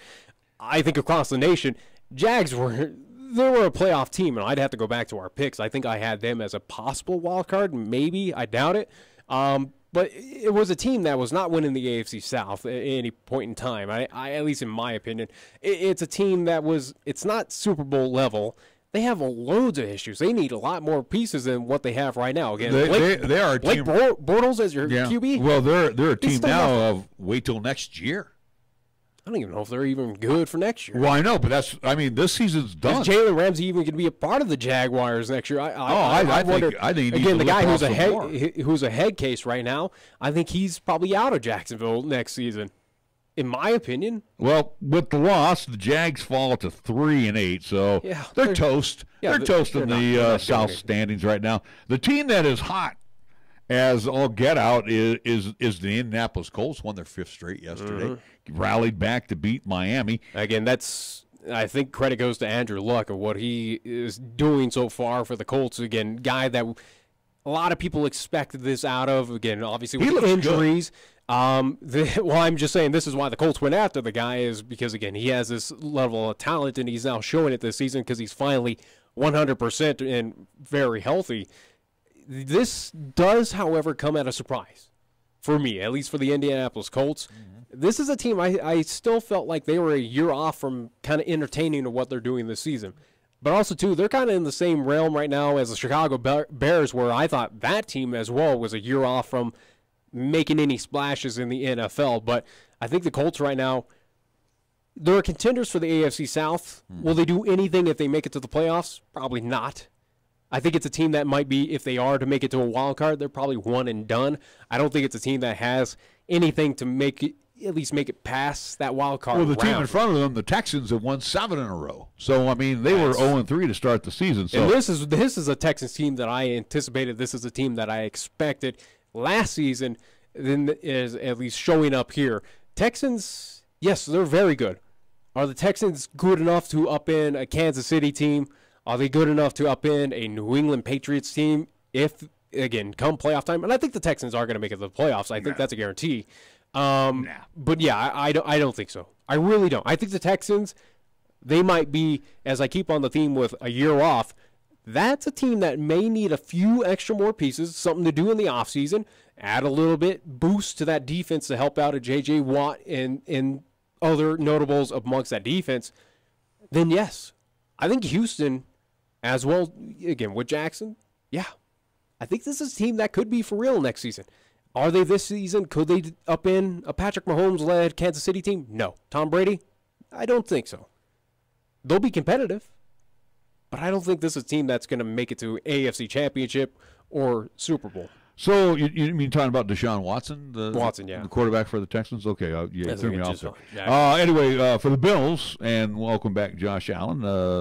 I think across the nation, Jags were a playoff team, and I'd have to go back to our picks. I think I had them as a possible wild card, maybe. I doubt it. But it was a team that was not winning the AFC South at any point in time. I at least in my opinion, it's a team that it's not Super Bowl level. They have loads of issues. They need a lot more pieces than what they have right now. Again, they are a Blake team. Bortles as your QB. Well, they're a team now of wait till next year. I don't even know if they're even good for next year. Well, I know, but this season's done. Is Jalen Ramsey even going to be a part of the Jaguars next year? I think he again, the guy who's who's a head case right now, I think he's probably out of Jacksonville next season. In my opinion. Well, with the loss, the Jags fall to 3-8, so they're toast. They're toast in the South standings right now. The team that is hot as all get out is the Indianapolis Colts. Won their 5th straight yesterday. Rallied back to beat Miami. Again, I think credit goes to Andrew Luck of what he is doing so far for the Colts. Again, guy that a lot of people expected this out of. Again, obviously with injuries. Good. Well, I'm just saying this is why the Colts went after the guy is because, again, he has this level of talent, and he's now showing it this season because he's finally 100% and very healthy. This does, however, come at a surprise for me, at least for the Indianapolis Colts. This is a team I still felt like they were a year off from kind of entertaining to what they're doing this season. But also, too, they're kind of in the same realm right now as the Chicago Bears, where I thought that team as well was a year off from making any splashes in the NFL. But I think the Colts right now, they're contenders for the AFC South. Will they do anything if they make it to the playoffs? Probably not. I think it's a team that might be, if they are to make it to a wild card, they're probably one and done. I don't think it's a team that has anything to make it, at least make it past that wild card. Well, the team in front of them, the Texans, have won 7 in a row. So, I mean, they were 0-3 to start the season. So. And this is a Texans team that I anticipated. This is a team that I expected last season, then is at least showing up here. Texans, yes, they're very good. Are the Texans good enough to upend a Kansas City team? Are they good enough to upend a New England Patriots team if, again, come playoff time? And I think the Texans are going to make it to the playoffs. I think that's a guarantee. But, yeah, I don't think so. I really don't. I think the Texans, they might be, as I keep on the theme with a year off, that's a team that may need a few extra more pieces, something to do in the offseason, add a little bit boost to that defense to help out a J.J. Watt and other notables amongst that defense. Then, yes, I think Houston as well, again, with Jackson, yeah. I think this is a team that could be for real next season. Are they this season? Could they upend a Patrick Mahomes-led Kansas City team? No. Tom Brady? I don't think so. They'll be competitive, but I don't think this is a team that's going to make it to AFC Championship or Super Bowl. So you mean talking about Deshaun Watson? Watson, yeah. The quarterback for the Texans? Okay, you threw me off there. Yeah. Anyway, for the Bills, and welcome back Josh Allen,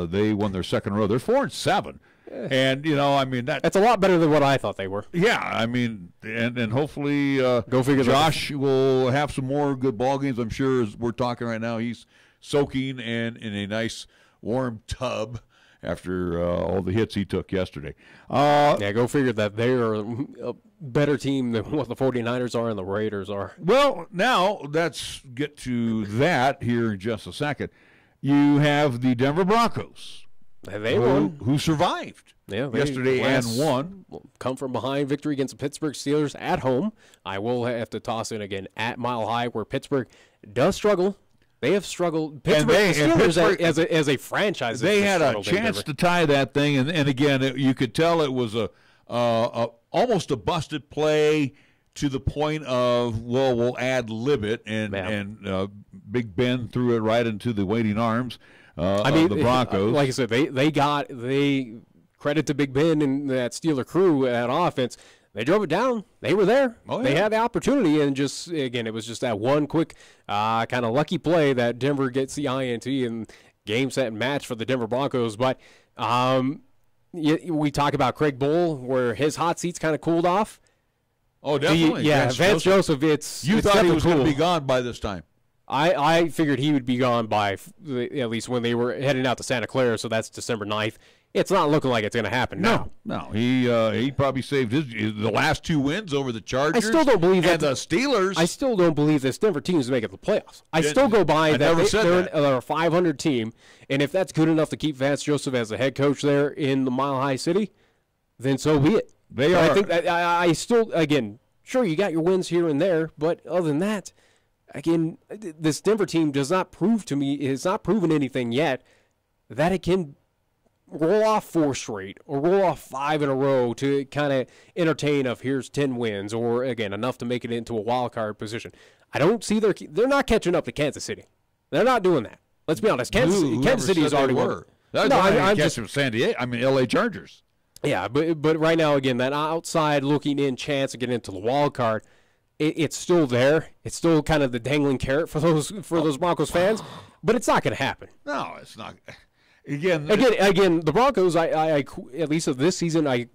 they won their 2nd row. They're 4-7. And, I mean, that's a lot better than what I thought they were. Yeah, I mean, and hopefully go figure Josh will have some more good ball games. I'm sure as we're talking right now, he's soaking in a nice warm tub after all the hits he took yesterday. Go figure that they're a better team than what the 49ers are and the Raiders are. Well, now let's get to that here in just a second. You have the Denver Broncos. They won. Who survived yesterday and won. Come from behind victory against the Pittsburgh Steelers at home. I will have to toss in again at Mile High, where Pittsburgh does struggle. They have struggled. Pittsburgh as a franchise. They had a chance to tie that thing, and again, you could tell it was a almost a busted play to the point of, well, we'll ad-lib it, and Big Ben threw it right into the waiting arms of the Broncos. Like I said, they credit to Big Ben and that Steeler crew at offense. They drove it down. They were there. They had the opportunity, and just, again, it was just that one quick kind of lucky play that Denver gets the INT and game, set, and match for the Denver Broncos. But we talk about Craig Bull, where his hot seat's kind of cooled off. Oh, definitely. Vance Joseph, you thought he was going to be gone by this time. I figured he would be gone by at least when they were heading out to Santa Clara, so that's December 9th. It's not looking like it's going to happen now. No. He probably saved the last 2 wins over the Chargers. I still don't believe that the Steelers. I still don't believe this Denver team is making the playoffs. I still go by that they're a 500 team, and if that's good enough to keep Vance Joseph as the head coach there in the Mile High City, then so be it. They are. I think I still, again, sure, you got your wins here and there, but other than that, again, this Denver team does not prove to me, it's not proven anything yet that it can roll off 4 straight or roll off 5 in a row to kind of entertain of here's 10 wins or, again, enough to make it into a wild card position. I don't see they're not catching up to Kansas City. They're not doing that. Let's be honest. Kansas City is already won. I'm just from San Diego. I mean, LA Chargers. Yeah, but right now, again, that outside looking in chance to get into the wild card, it's still there. It's still kind of the dangling carrot for those Broncos fans, but it's not going to happen. No, it's not. Again, the Broncos, I at least of this season, I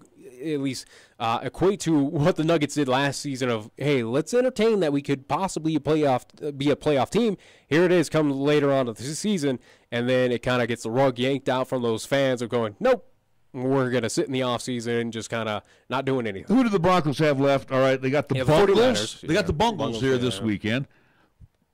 at least equate to what the Nuggets did last season of, hey, let's entertain that we could possibly be a playoff team. Here it is come later on in the season, and then it kind of gets the rug yanked out from those fans of going, nope, we're going to sit in the offseason and just kind of not doing anything. Who do the Broncos have left? All right, they got the Bungles. They got the Bungles here this weekend.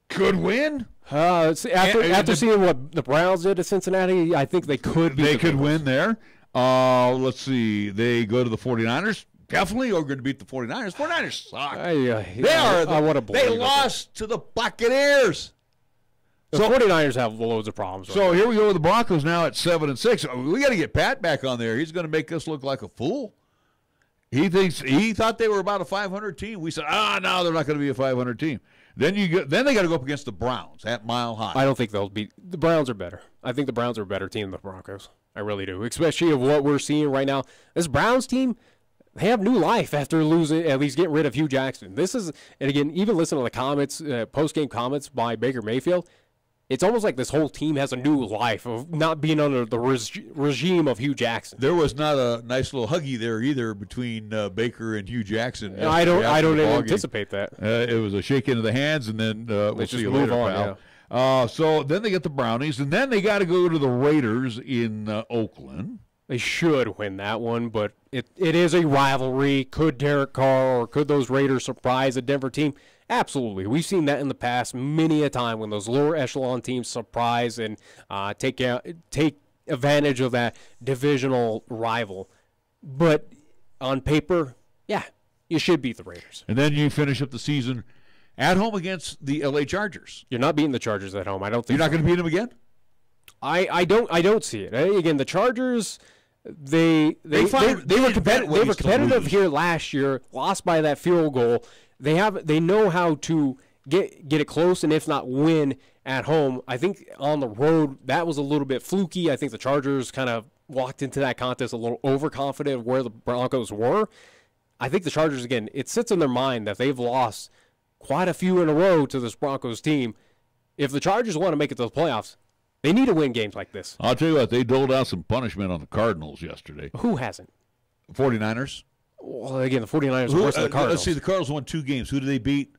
Could win. After seeing what the Browns did to Cincinnati, I think they could beat They could win there. Let's see. They go to the 49ers. Definitely are going to beat the 49ers. 49ers suck. They lost to the Buccaneers. The 49ers have loads of problems. So here we go with the Broncos now at 7-6. We got to get Pat back on there. He's going to make us look like a fool. He thought they were about a 500 team. We said, no, they're not going to be a 500 team. Then they got to go up against the Browns at Mile High. I don't think they'll beat the Browns. Are better. I think the Browns are a better team than the Broncos. I really do, especially of what we're seeing right now. This Browns team, they have new life after losing, at least getting rid of Hugh Jackson. This is, and again, even listen to the comments, post-game comments by Baker Mayfield. It's almost like this whole team has a new life of not being under the regime of Hugh Jackson. There was not a nice little huggy there either between Baker and Hugh Jackson. I don't anticipate that. It was a shake into the hands, and then we'll see you later, pal. Yeah. So then they get the Brownies, and then they got to go to the Raiders in Oakland. They should win that one, but it is a rivalry. Could Derek Carr or could those Raiders surprise a Denver team? Absolutely. We've seen that in the past many a time when those lower echelon teams surprise and take advantage of that divisional rival. But on paper, yeah, you should beat the Raiders. And then you finish up the season at home against the LA Chargers. You're not beating the Chargers at home. I don't think you're not going to beat them again. I don't see it. Again, the Chargers, they were competitive here last year, lost by that field goal. They know how to get it close and if not win at home. I think on the road that was a little bit fluky. I think the Chargers kind of walked into that contest a little overconfident of where the Broncos were. I think the Chargers, again, it sits in their mind that they've lost quite a few in a row to this Broncos team. If the Chargers want to make it to the playoffs, they need to win games like this. I'll tell you what, they doled out some punishment on the Cardinals yesterday. Who hasn't? 49ers. Well, again, the 49ers are worse than the Cardinals. Let's see, the Cardinals won 2 games. Who do they beat?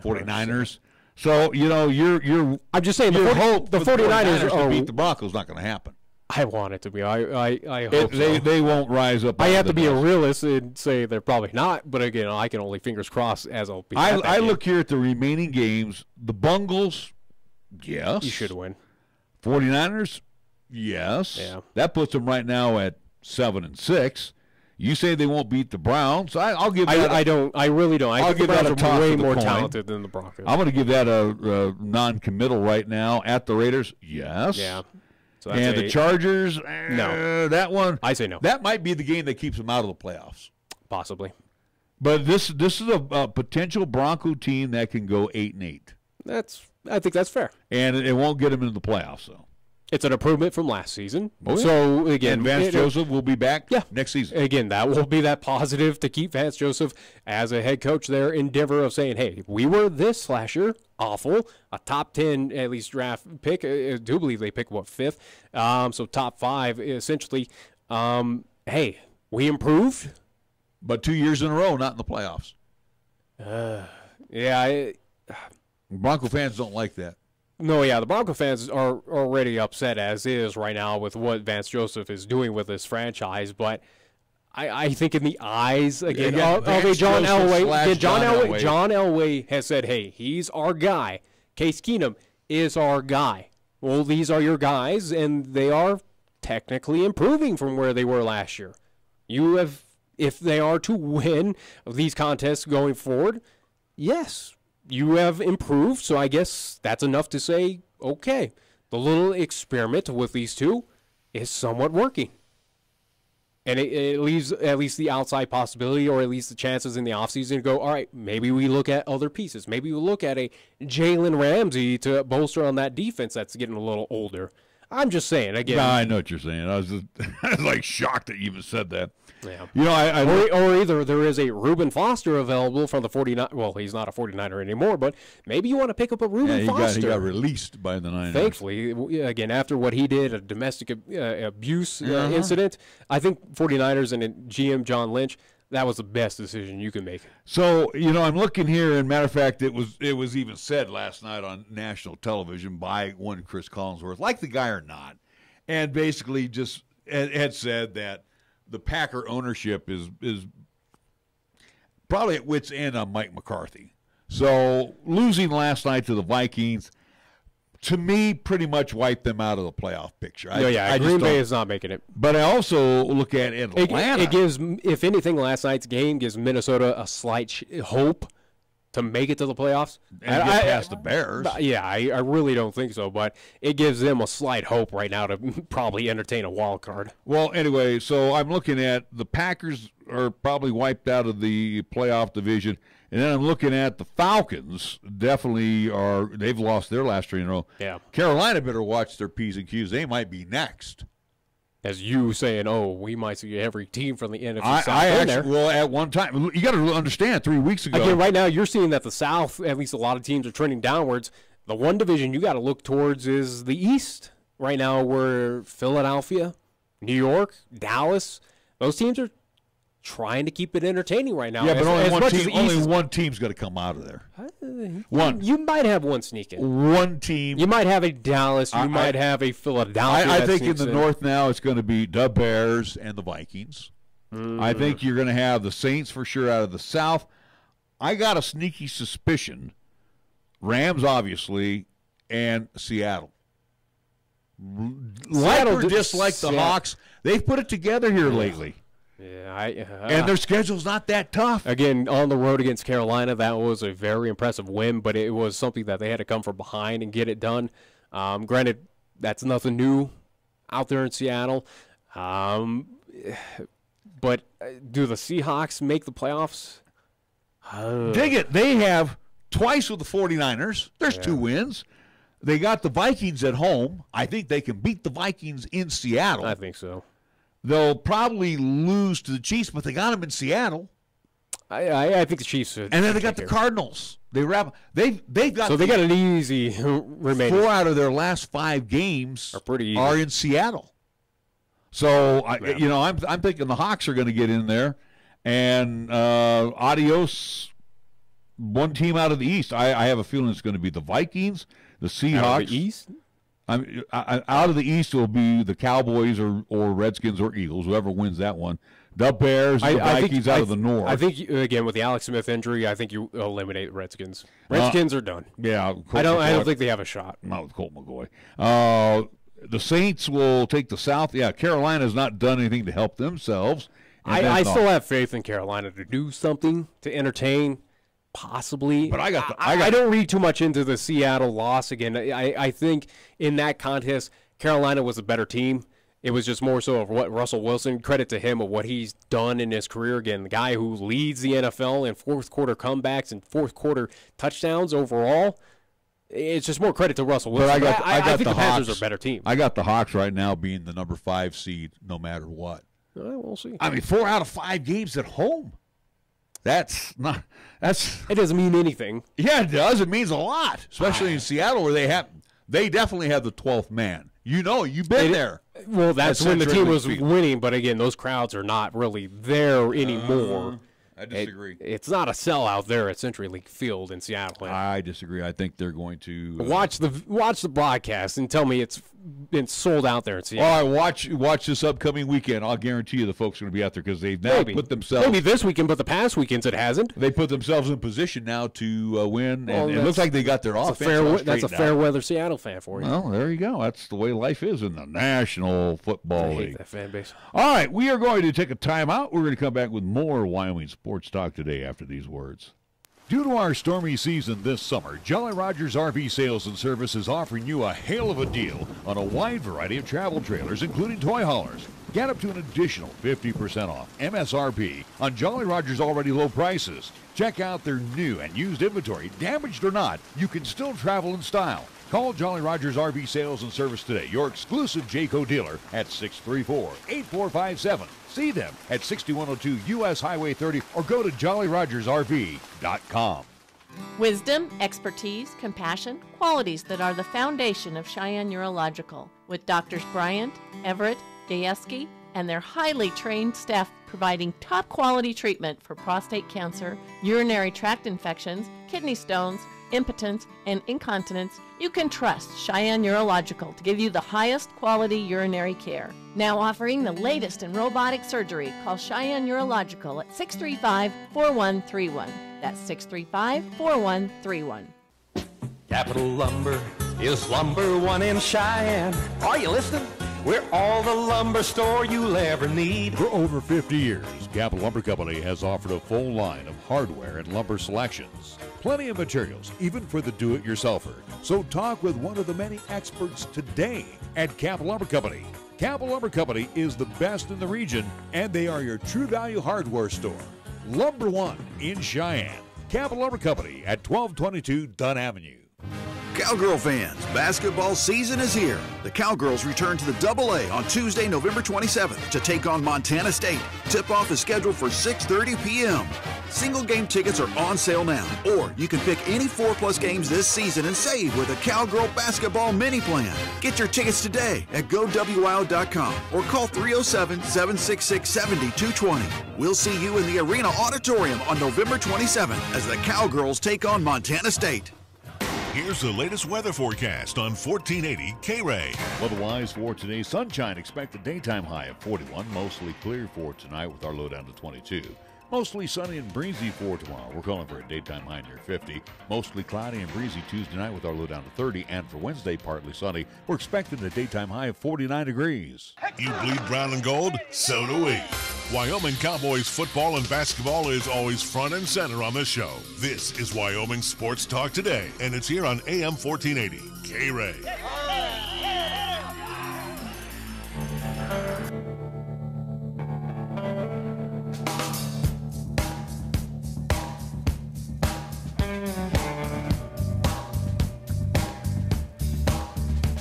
49ers. So, you're I'm just saying, the 49ers to beat the Broncos is not going to happen. I want it to be. I hope so. They won't rise up. I have to be a realist and say they're probably not, but again, I can only fingers crossed as I'll be. I look here at the remaining games. The Bungles, yes. You should win. 49ers, yes. Yeah. That puts them right now at 7-6. You say they won't beat the Browns. I'll give that. I really don't. I'll give that a toss. Way more talented than the Broncos. I'm going to give that a non-committal right now. At the Raiders, yes. Yeah. So and the Chargers, no. That one, I say no. That might be the game that keeps them out of the playoffs. Possibly. But this is a potential Bronco team that can go 8-8. I think that's fair. And it won't get them into the playoffs, though. It's an improvement from last season. Oh, yeah. So, again, and Vance Joseph will be back next season. Again, that will be that positive to keep Vance Joseph as a head coach there in Denver of saying, hey, we were this last year, awful, a top 10 at least draft pick. I do believe they picked, 5th? So top 5, essentially. Hey, we improved. But 2 years in a row, not in the playoffs. Yeah. Bronco fans don't like that. No, yeah, the Bronco fans are already upset as is right now with what Vance Joseph is doing with this franchise. But I think in the eyes again of a John Elway, John Elway has said, "Hey, he's our guy. Case Keenum is our guy." Well, these are your guys, and they are technically improving from where they were last year. You have, if they are to win these contests going forward, yes, you have improved, so I guess that's enough to say, okay, the little experiment with these two is somewhat working. And it leaves at least the outside possibility, or at least the chances in the offseason to go, all right, maybe we look at other pieces. Maybe we look at a Jalen Ramsey to bolster on that defense that's getting a little older. I'm just saying, again. No, I know what you're saying. I was like shocked that you even said that. Yeah. You know, or either there is a Reuben Foster available from the 49. Well, he's not a 49er anymore, but maybe you want to pick up a Reuben Foster. He got released by the Niners. Thankfully, again, after what he did, a domestic abuse incident, I think 49ers and GM John Lynch, that was the best decision you can make. So, you know, I'm looking here, and matter of fact, it was even said last night on national television by one Chris Collinsworth, like the guy or not, and basically just had said that the Packer ownership is probably at wit's end on Mike McCarthy. So losing last night to the Vikings, to me, pretty much wiped them out of the playoff picture. Green Bay is not making it. But I also look at Atlanta. It gives, if anything, last night's game gives Minnesota a slight hope to make it to the playoffs. And get past the Bears. Yeah, I really don't think so, but it gives them a slight hope right now to probably entertain a wild card. Well, anyway, so I'm looking at the Packers are probably wiped out of the playoff division, and then I'm looking at the Falcons. Definitely they've lost their last 3 in a row. Yeah. Carolina better watch their P's and Q's. They might be next. As you saying, we might see every team from the NFC South in there. Well, at one time, you got to understand, 3 weeks ago. Again, right now, you're seeing that the South, at least a lot of teams are trending downwards. The one division you got to look towards is the East. Right now, where Philadelphia, New York, Dallas, those teams are trying to keep it entertaining right now. Yeah, but only one team's going to come out of there. One. You might have one sneak in. One team. You might have a Dallas. You might have a Philadelphia. I think in the North now it's going to be the Bears and the Vikings. I think you're going to have the Saints for sure out of the South. I got a sneaky suspicion. Rams, obviously, and Seattle. Like or dislike the Hawks, they've put it together here lately. Yeah, and their schedule's not that tough. Again, on the road against Carolina, that was a very impressive win, but it was something that they had to come from behind and get it done. Granted, that's nothing new out there in Seattle. But do the Seahawks make the playoffs? Dig it. They have twice with the 49ers. There's 2 wins. They got the Vikings at home. I think they can beat the Vikings in Seattle. I think so. They'll probably lose to the Chiefs, but they got them in Seattle. I think the Chiefs. And then they got the Cardinals. They've got. So they got an easy remaining. 4 out of their last 5 games are pretty easy. Are in Seattle. So I'm thinking the Hawks are going to get in there, and adios. One team out of the East. I have a feeling it's going to be the Vikings, the Seahawks. Out of the East. Out of the East will be the Cowboys or Redskins or Eagles, whoever wins that one. The Bears, the Vikings out of the North. I think, again, with the Alex Smith injury, I think you eliminate the Redskins. Redskins are done. Yeah. I don't think they have a shot. Not with Colt McCoy. The Saints will take the South. Yeah, Carolina's not done anything to help themselves. I still have faith in Carolina to do something to entertain. Possibly, but I don't read too much into the Seattle loss again. I think in that contest, Carolina was a better team. It was just more so of what Russell Wilson, credit to him of what he's done in his career. Again, the guy who leads the NFL in fourth quarter comebacks and fourth quarter touchdowns overall. It's just more credit to Russell Wilson. But I got think the Panthers are a better team. I got the Hawks right now being the number 5 seed no matter what. We'll see. I mean, 4 out of 5 games at home. It doesn't mean anything. Yeah, it does. It means a lot, especially in Seattle where they definitely have the 12th man. You've been there. Well, that's when the team was winning, but again, those crowds are not really there anymore. I disagree. It's not a sellout there at CenturyLink Field in Seattle. I disagree. I think they're going to watch the broadcast and tell me it's been sold out there in Seattle. All right, watch this upcoming weekend. I'll guarantee you the folks are going to be out there because they've now put themselves. Maybe this weekend, but the past weekends it hasn't. They put themselves in position now to win, and it looks like they got their offense. That's a fair weather Seattle fan for you. Well, there you go. That's the way life is in the National Football I hate League. that fan base. All right, we are going to take a timeout. We're going to come back with more Wyoming Sports Talk today after these words. Due to our stormy season this summer, Jolly Rogers RV Sales and Service is offering you a hail of a deal on a wide variety of travel trailers, including toy haulers. Get up to an additional 50% off MSRP on Jolly Rogers' already low prices. Check out their new and used inventory. Damaged or not, you can still travel in style. Call Jolly Rogers RV Sales and Service today, your exclusive Jayco dealer at 634-8457. See them at 6102 U.S. Highway 30 or go to jollyrogersrv.com. Wisdom, expertise, compassion, qualities that are the foundation of Cheyenne Urological. With Doctors Bryant, Everett, Gajewski, and their highly trained staff providing top quality treatment for prostate cancer, urinary tract infections, kidney stones, impotence, and incontinence, you can trust Cheyenne Urological to give you the highest quality urinary care. Now offering the latest in robotic surgery, call Cheyenne Urological at 635-4131. That's 635-4131. Capital Lumber is number one in Cheyenne. Are you listening? We're all the lumber store you'll ever need. For over 50 years, Capital Lumber Company has offered a full line of hardware and lumber selections. Plenty of materials, even for the do-it-yourselfer. So talk with one of the many experts today at Capital Lumber Company. Capital Lumber Company is the best in the region, and they are your true value hardware store. Lumber One in Cheyenne. Capital Lumber Company at 1222 Dunn Avenue. Cowgirl fans, basketball season is here. The Cowgirls return to the AA on Tuesday, November 27th to take on Montana State. Tip-off is scheduled for 6:30 p.m. Single game tickets are on sale now, or you can pick any 4+ games this season and save with a Cowgirl basketball mini plan. Get your tickets today at GoWIO.com or call 307-766-7220. We'll see you in the Arena Auditorium on November 27th as the Cowgirls take on Montana State. Here's the latest weather forecast on 1480 KRAE. Weather-wise for today, sunshine. Expect a daytime high of 41. Mostly clear for tonight with our low down to 22. Mostly sunny and breezy for tomorrow. We're calling for a daytime high near 50. Mostly cloudy and breezy Tuesday night with our low down to 30. And for Wednesday, partly sunny. We're expecting a daytime high of 49 degrees. You bleed brown and gold? So do we. Wyoming Cowboys football and basketball is always front and center on this show. This is Wyoming Sports Talk Today, and it's here on AM 1480 KRAE.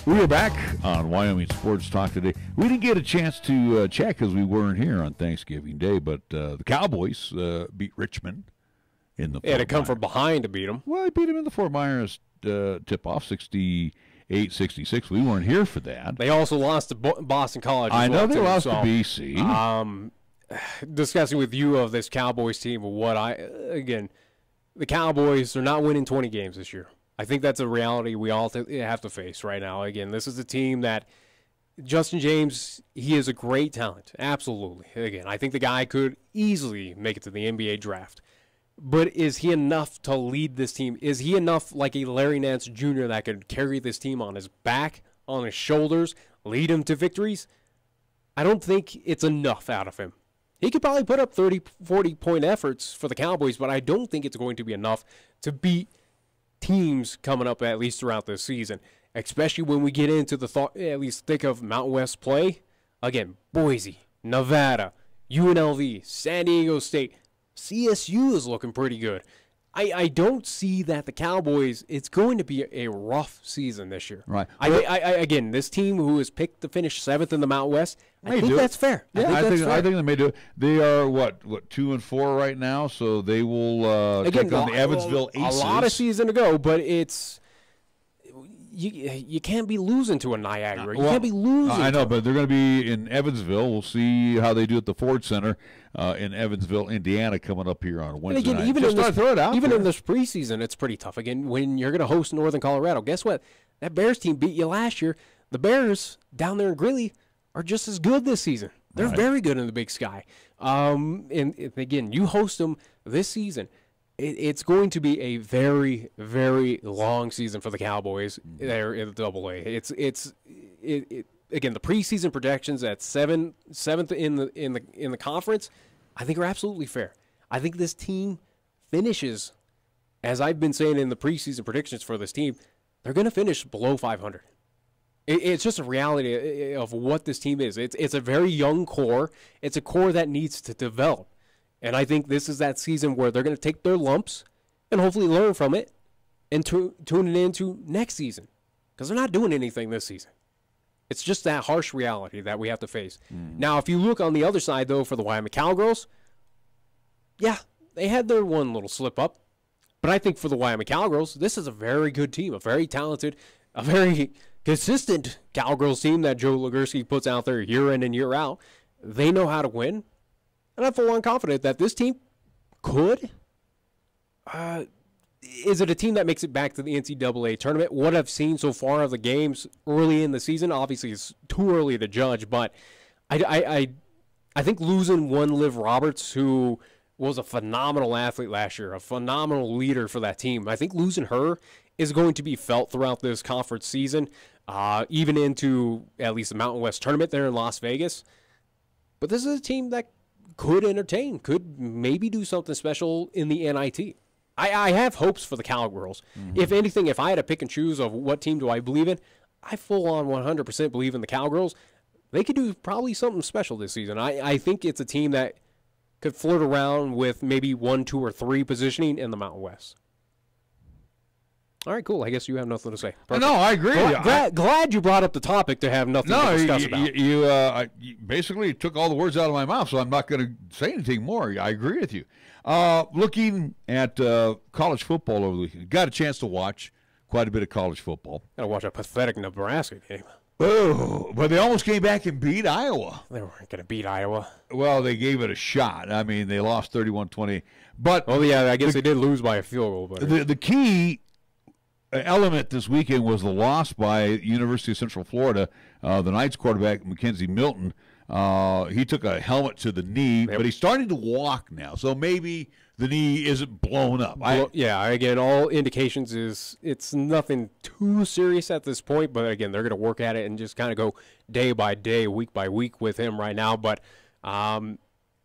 We are back on Wyoming Sports Talk Today. We didn't get a chance to chat because we weren't here on Thanksgiving Day, but the Cowboys beat Richmond in the They had to come from behind to beat them. Well, they beat them in the Fort Myers tip-off, 68-66. We weren't here for that. They also lost to Boston College. I know they lost so, to BC. Discussing with you of this Cowboys team, the Cowboys are not winning 20 games this year. I think that's a reality we all have to face right now. Again, this is a team that Justin James, he is a great talent. Absolutely. Again, I think the guy could easily make it to the NBA draft. But is he enough to lead this team? Is he enough like a Larry Nance Jr. that could carry this team on his back, on his shoulders, lead him to victories? I don't think it's enough out of him. He could probably put up 30, 40-point efforts for the Cowboys, but I don't think it's going to be enough to beat teams coming up at least throughout this season, especially when we get into the thick of Mountain West play. Again, Boise, Nevada, UNLV, San Diego State, CSU is looking pretty good. I don't see that the Cowboys, it's going to be a rough season this year. Right. Again, this team who is picked to finish 7th in the Mountain West, I think that's fair. Yeah, I think they may do it. They are, what 2-4 right now, so they will take on the Evansville Aces. A lot of season to go, but it's you can't be losing to a Niagara. You can't be losing. I know, but they're going to be in Evansville. We'll see how they do at the Ford Center in Evansville, Indiana, coming up here on Wednesday night. Even in this preseason, it's pretty tough. Again, when you're going to host Northern Colorado, guess what? That Bears team beat you last year. The Bears down there in Greeley are just as good this season. They're very good in the Big Sky. And again, you host them this season. It's going to be a very, very long season for the Cowboys there in the AA. Again, the preseason projections at seventh in the conference, I think are absolutely fair. I think this team finishes, as I've been saying in the preseason predictions for this team, they're going to finish below 500. It's just a reality of what this team is. It's a very young core. It's a core that needs to develop. And I think this is that season where they're going to take their lumps and hopefully learn from it and tune it into next season. Because they're not doing anything this season. It's just that harsh reality that we have to face. Now, if you look on the other side, though, for the Wyoming Cowgirls, yeah, they had their one little slip-up. But I think for the Wyoming Cowgirls, this is a very good team, a very talented, a very consistent Cowgirls team that Joe Legursky puts out there year in and year out. They know how to win. And I'm full on confident that this team could. Is it a team that makes it back to the NCAA tournament? What I've seen so far of the games early in the season, obviously it's too early to judge, but I think losing one Liv Roberts, who was a phenomenal athlete last year, a phenomenal leader for that team, I think losing her is going to be felt throughout this conference season, even into at least the Mountain West tournament there in Las Vegas. But this is a team that could entertain, could maybe do something special in the NIT. I have hopes for the Cowgirls. If anything, if I had to pick and choose of what team do I believe in, I full on 100% believe in the Cowgirls. They could do probably something special this season. I think it's a team that could flirt around with maybe 1, 2, or 3 positioning in the Mountain West. All right, cool. I guess you have nothing to say. Perfect. No, I agree. Glad you brought up the topic to have nothing to discuss about. You basically took all the words out of my mouth, so I'm not going to say anything more. I agree with you. Looking at college football over the weekend, got a chance to watch quite a bit of college football. Got to watch a pathetic Nebraska game. Oh, but they almost came back and beat Iowa. They weren't going to beat Iowa. Well, they gave it a shot. I mean, they lost 31-20. But I guess they did lose by a field goal. But the key element this weekend was the loss by University of Central Florida. The Knights quarterback, Mackenzie Milton, he took a helmet to the knee, but he's starting to walk now. So maybe the knee isn't blown up. Again, all indications is it's nothing too serious at this point. But, again, they're going to work at it and just kind of go day by day, week by week with him right now. But, the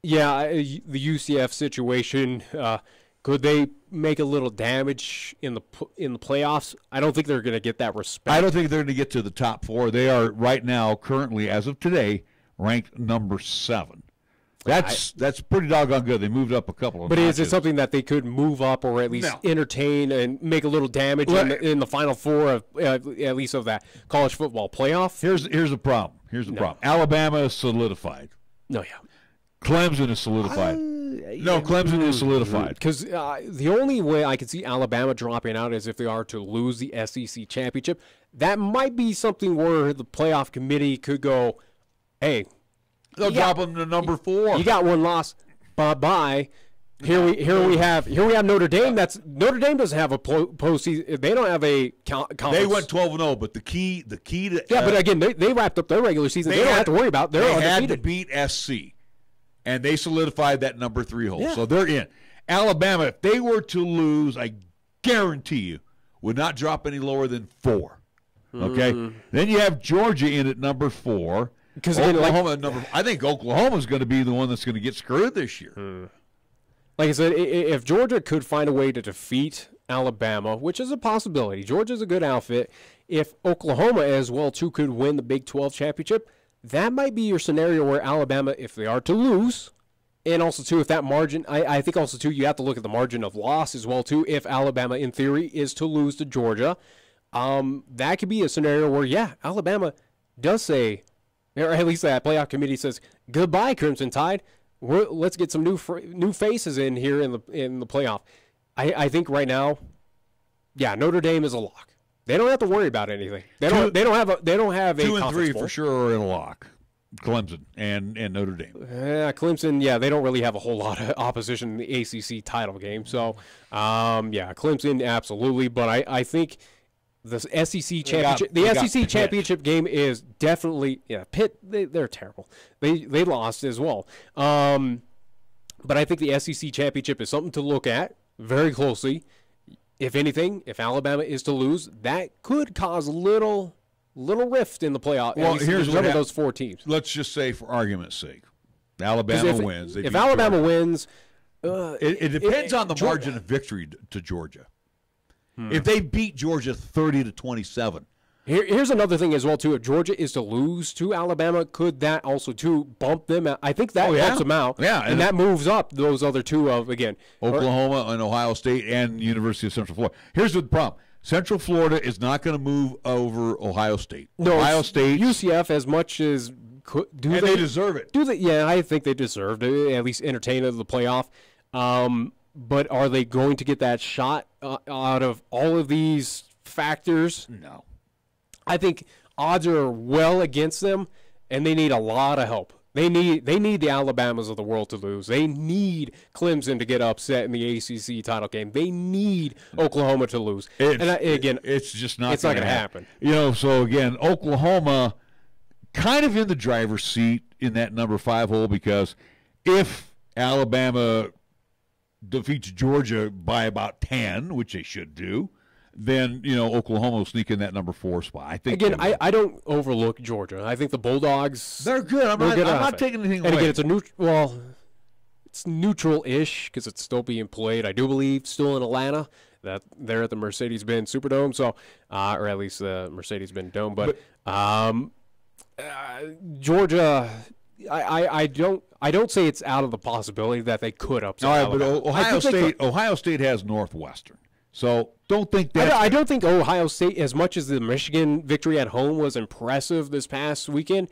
UCF situation, could they make a little damage in the playoffs? I don't think they're going to get that respect. I don't think they're going to get to the top 4. They are right now, currently, as of today, ranked number 7. That's pretty doggone good. They moved up a couple of notches. Is it something that they could move up or at least entertain and make a little damage in the Final Four of at least of that college football playoff? Here's the problem. Problem. Alabama is solidified. Clemson is solidified. Clemson is solidified. Because the only way I can see Alabama dropping out is if they are to lose the SEC championship. That might be something where the playoff committee could go, hey, they'll drop them to number 4. You got one loss. Bye. Here we have Notre Dame. Notre Dame doesn't have a postseason. They don't have a conference. They went 12-0, but the key to but again they wrapped up their regular season. They don't have to worry about. They're undefeated. Had to beat SC, and they solidified that number 3 hole. So they're in. Alabama, if they were to lose, I guarantee you, would not drop any lower than 4. Okay. Then you have Georgia in at number 4. Because I think Oklahoma's going to be the one that's going to get screwed this year. Like I said, if Georgia could find a way to defeat Alabama, which is a possibility, Georgia's a good outfit. If Oklahoma as well too could win the Big 12 championship, that might be your scenario where Alabama, if they are to lose, and also too if that margin, I think also too you have to look at the margin of loss as well too. If Alabama in theory is to lose to Georgia, that could be a scenario where Alabama does say. Or at least that playoff committee says, goodbye, Crimson Tide. Let's get some new faces in here in the playoff. I think right now, Notre Dame is a lock. They don't have to worry about anything. They don't have a 2 and 3 bowl. for sure are in a lock. Clemson and Notre Dame. Clemson, they don't really have a whole lot of opposition in the ACC title game. So, Clemson, absolutely. But I think the SEC championship game is definitely Pitt. They're terrible. They lost as well. But I think the SEC championship is something to look at very closely. If anything, if Alabama is to lose, that could cause a little rift in the playoff. Well, here's one of those 4 teams. Let's just say, for argument's sake, Alabama wins. If Alabama wins, it depends on the margin of victory to Georgia. If they beat Georgia 30-27. Here's another thing as well, too. If Georgia is to lose to Alabama, could that also, too, bump them out? I think that helps them out. Yeah. And that moves up those other two of, again, Oklahoma and Ohio State and University of Central Florida. Here's the problem. Central Florida is not going to move over Ohio State. No, Ohio State. UCF, as much as they deserve it. Yeah, I think they deserve to at least entertain the playoff. But are they going to get that shot out of all of these factors? No. I think odds are well against them, and they need a lot of help. They need the Alabamas of the world to lose. They need Clemson to get upset in the ACC title game. They need Oklahoma to lose. It's just not. It's not going to happen. So again, Oklahoma kind of in the driver's seat in that number 5 hole, because if Alabama defeats Georgia by about 10, which they should do, then Oklahoma will sneak in that number 4 spot. I think. Again, I don't overlook Georgia. I think the Bulldogs, they're good. I'm not taking anything away. And again, it's neutral-ish because it's still being played. I do believe still in Atlanta. That they're at the Mercedes-Benz Superdome, so or at least the Mercedes-Benz Dome. But Georgia, I don't say it's out of the possibility that they could upset. All right, but Ohio State has Northwestern. So don't think that. I don't think Ohio State, as much as the Michigan victory at home was impressive this past weekend,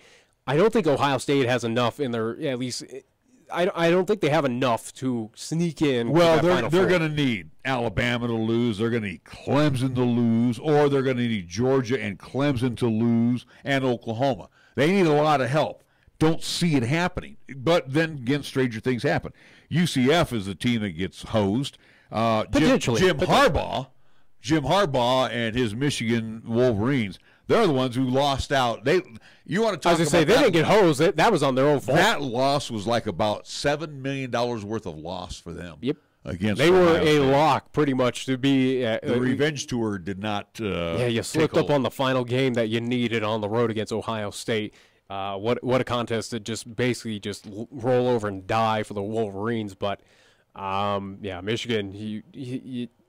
I don't think Ohio State has enough in their, at least, I don't think they have enough to sneak in. Well, they're going to need Alabama to lose. They're going to need Clemson to lose, or they're going to need Georgia and Clemson to lose, and Oklahoma. They need a lot of help. Don't see it happening. But then again, stranger things happen. UCF is the team that gets hosed. Jim Harbaugh and his Michigan Wolverines, they're the ones who lost out. You want to talk about they didn't get hosed. That was on their own fault. That loss was like about $7 million worth of loss for them. Yep. Against they were Ohio State. lock pretty much to be. The revenge tour did not. You slipped up on the final game that you needed on the road against Ohio State. What a contest to just basically just roll over and die for the Wolverines, but. Michigan.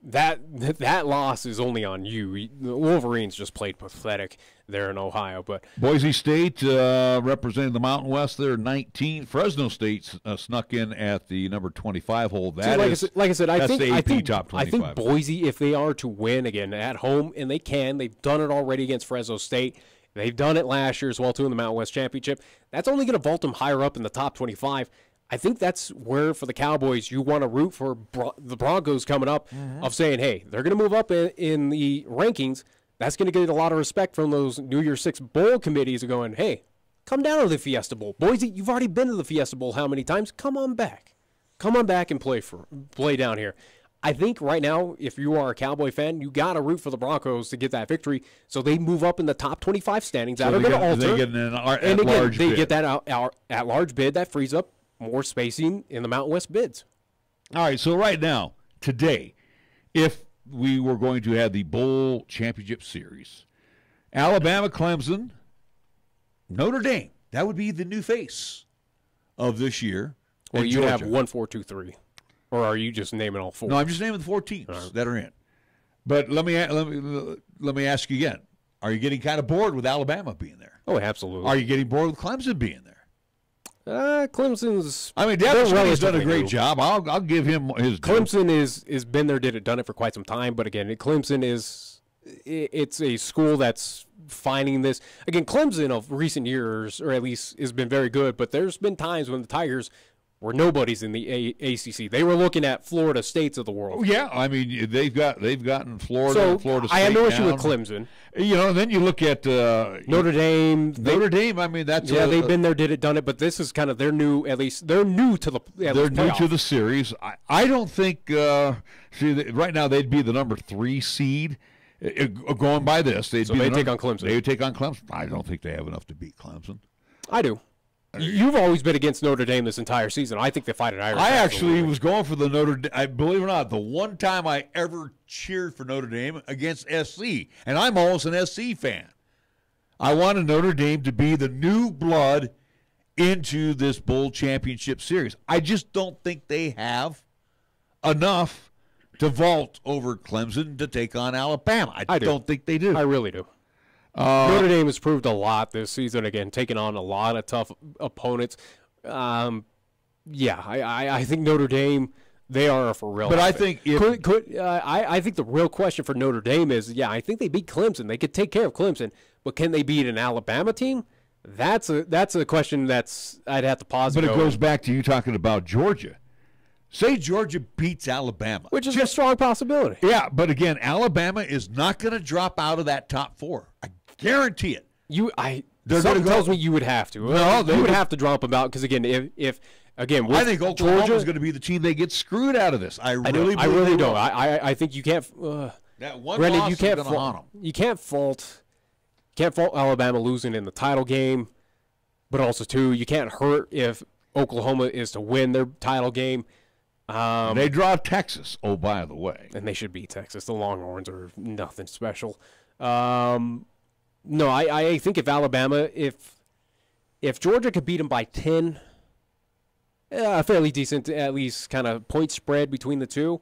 That loss is only on you. The Wolverines just played pathetic there in Ohio. But Boise State representing the Mountain West, they're 19. Fresno State snuck in at the number 25 hole. Like I said, I think top 25. I think Boise, if they are to win again at home, and they've done it already against Fresno State. They've done it last year as well too in the Mountain West Championship. That's only going to vault them higher up in the top 25. I think that's where, for the Cowboys, you want to root for the Broncos coming up, of saying, hey, they're going to move up in the rankings. That's going to get a lot of respect from those New Year's Six Bowl committees of going, hey, come down to the Fiesta Bowl. Boise, you've already been to the Fiesta Bowl how many times? Come on back. Come on back and play down here. I think right now, if you are a Cowboy fan, you got to root for the Broncos to get that victory, so they move up in the top 25 standings. So they get an at-large bid. They get that at-large bid that frees up more spacing in the Mountain West bids. All right, so right now, today, if we were going to have the Bowl Championship Series, Alabama, Clemson, Notre Dame, that would be the new face of this year. Well, you have 1, 4, 2, 3. Or are you just naming all 4? No, I'm just naming the 4 teams that are in. But let me ask you again. Are you getting kind of bored with Alabama being there? Oh, absolutely. Are you getting bored with Clemson being there? Clemson's. I mean, Devon's done a great job. I'll give him his. Clemson is been there, done it for quite some time. But again, Clemson it's a school that's finding this. Again, Clemson of recent years, or at least has been very good. But there's been times when the Tigers were nobodies in the ACC. They were looking at Florida States of the world. Yeah, I mean they've gotten Florida. So Florida State I have no issue down. with Clemson. You know, and then you look at Notre Dame. Notre Dame. I mean, that's they've been there, done it. But this is kind of they're new. At least they're new to the. They're new to the series. I don't think. Right now they'd be the number 3 seed. Going by this, they'd take on Clemson. They would take on Clemson. I don't think they have enough to beat Clemson. I do. You've always been against Notre Dame this entire season. I think they fight at Irish. I actually was going for the Notre Dame. I believe it or not, the one time I ever cheered for Notre Dame against SC, and I'm almost an SC fan. I wanted Notre Dame to be the new blood into this bowl championship series. I just don't think they have enough to vault over Clemson to take on Alabama. I don't think they do. I really do. Notre Dame has proved a lot this season, again, taking on a lot of tough opponents. I think Notre Dame, they are for real. But I think I think the real question for Notre Dame is, I think they beat Clemson. They could take care of Clemson, but can they beat an Alabama team? That's a question I'd have to pause. But it goes back to you talking about Georgia. Say Georgia beats Alabama. Which is a strong possibility. Yeah, but again, Alabama is not going to drop out of that top 4. I guarantee it. Something tells me you would have to. No, you would have to drop them out because, again, if I think Oklahoma is going to be the team that gets screwed out of this. I really don't. I think you can't. That one granted, loss you can't is going to haunt them. You can't fault Alabama losing in the title game, but also too, you can't hurt if Oklahoma is to win their title game. They draw Texas. Oh, by the way, and they should beat Texas. The Longhorns are nothing special. No, I think if Alabama, if Georgia could beat them by 10, a fairly decent, at least kind of point spread between the two,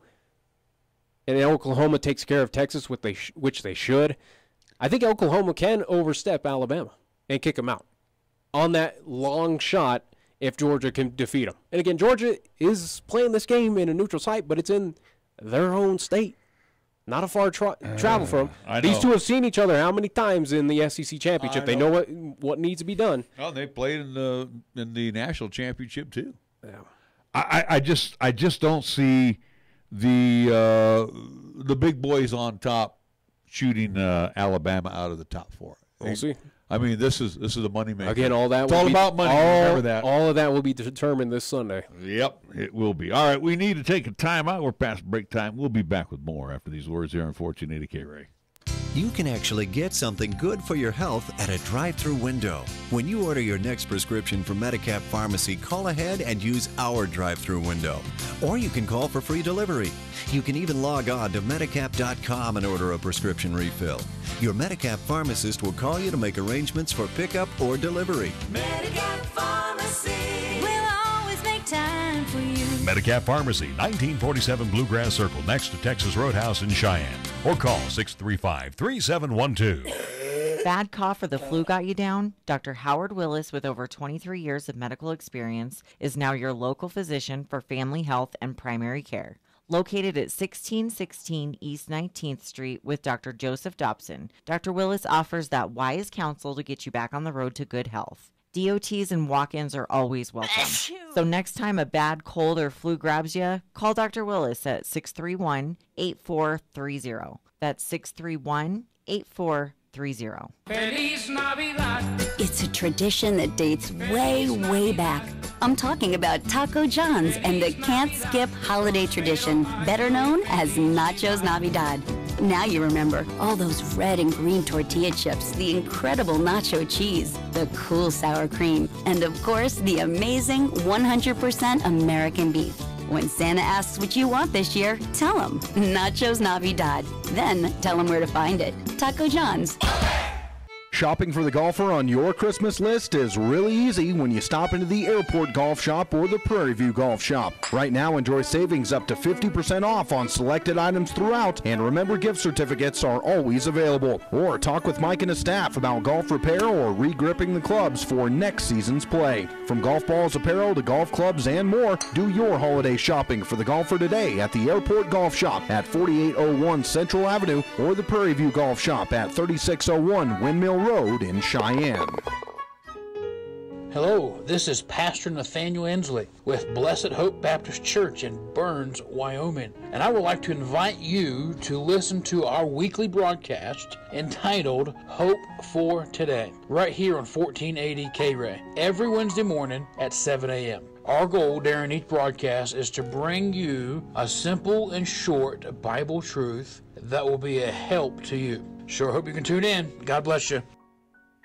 and then Oklahoma takes care of Texas, which they should, I think Oklahoma can overstep Alabama and kick them out on that long shot if Georgia can defeat them. And again, Georgia is playing this game in a neutral site, but it's in their own state. Not a far travel from. These two have seen each other how many times in the SEC championship? They know what needs to be done. Oh, they played in the national championship too. Yeah. I just don't see the big boys on top shooting Alabama out of the top 4. We'll see. I mean, this is a money maker. Again, all that. It's all about money. Remember that. All of that will be determined this Sunday. Yep, it will be. All right, we need to take a timeout. We're past break time. We'll be back with more after these words here on 1480 KRAE. You can actually get something good for your health at a drive-thru window. When you order your next prescription from Medicap Pharmacy, call ahead and use our drive-thru window. Or you can call for free delivery. You can even log on to Medicap.com and order a prescription refill. Your Medicap pharmacist will call you to make arrangements for pickup or delivery. Medicap Pharmacy will always make time for you. Medicap Pharmacy, 1947 Bluegrass Circle, next to Texas Roadhouse in Cheyenne. Or call 635-3712. Bad cough or the flu got you down? Dr. Howard Willis, with over 23 years of medical experience, is now your local physician for family health and primary care. Located at 1616 East 19th Street with Dr. Joseph Dobson, Dr. Willis offers that wise counsel to get you back on the road to good health. DOTs and walk-ins are always welcome. So next time a bad cold or flu grabs you, call Dr. Willis at 631-8430. That's 631-8430. It's a tradition that dates way, way back. I'm talking about Taco John's and the can't skip holiday tradition, better known as Nachos Navidad. Now you remember all those red and green tortilla chips, the incredible nacho cheese, the cool sour cream, and of course the amazing 100% American beef. When Santa asks what you want this year, tell him Nachos Navidad. Then tell him where to find it. Taco John's. Shopping for the golfer on your Christmas list is really easy when you stop into the Airport Golf Shop or the Prairie View Golf Shop. Right now, enjoy savings up to 50% off on selected items throughout, and remember, gift certificates are always available. Or talk with Mike and his staff about golf repair or re-gripping the clubs for next season's play. From golf balls, apparel to golf clubs and more, do your holiday shopping for the golfer today at the Airport Golf Shop at 4801 Central Avenue or the Prairie View Golf Shop at 3601 Windmill Road in Cheyenne. Hello, this is Pastor Nathaniel Ensley with Blessed Hope Baptist Church in Burns, Wyoming, and I would like to invite you to listen to our weekly broadcast entitled Hope for Today, right here on 1480 KRAE, every Wednesday morning at 7 a.m. Our goal during each broadcast is to bring you a simple and short Bible truth that will be a help to you. Sure hope you can tune in. God bless you.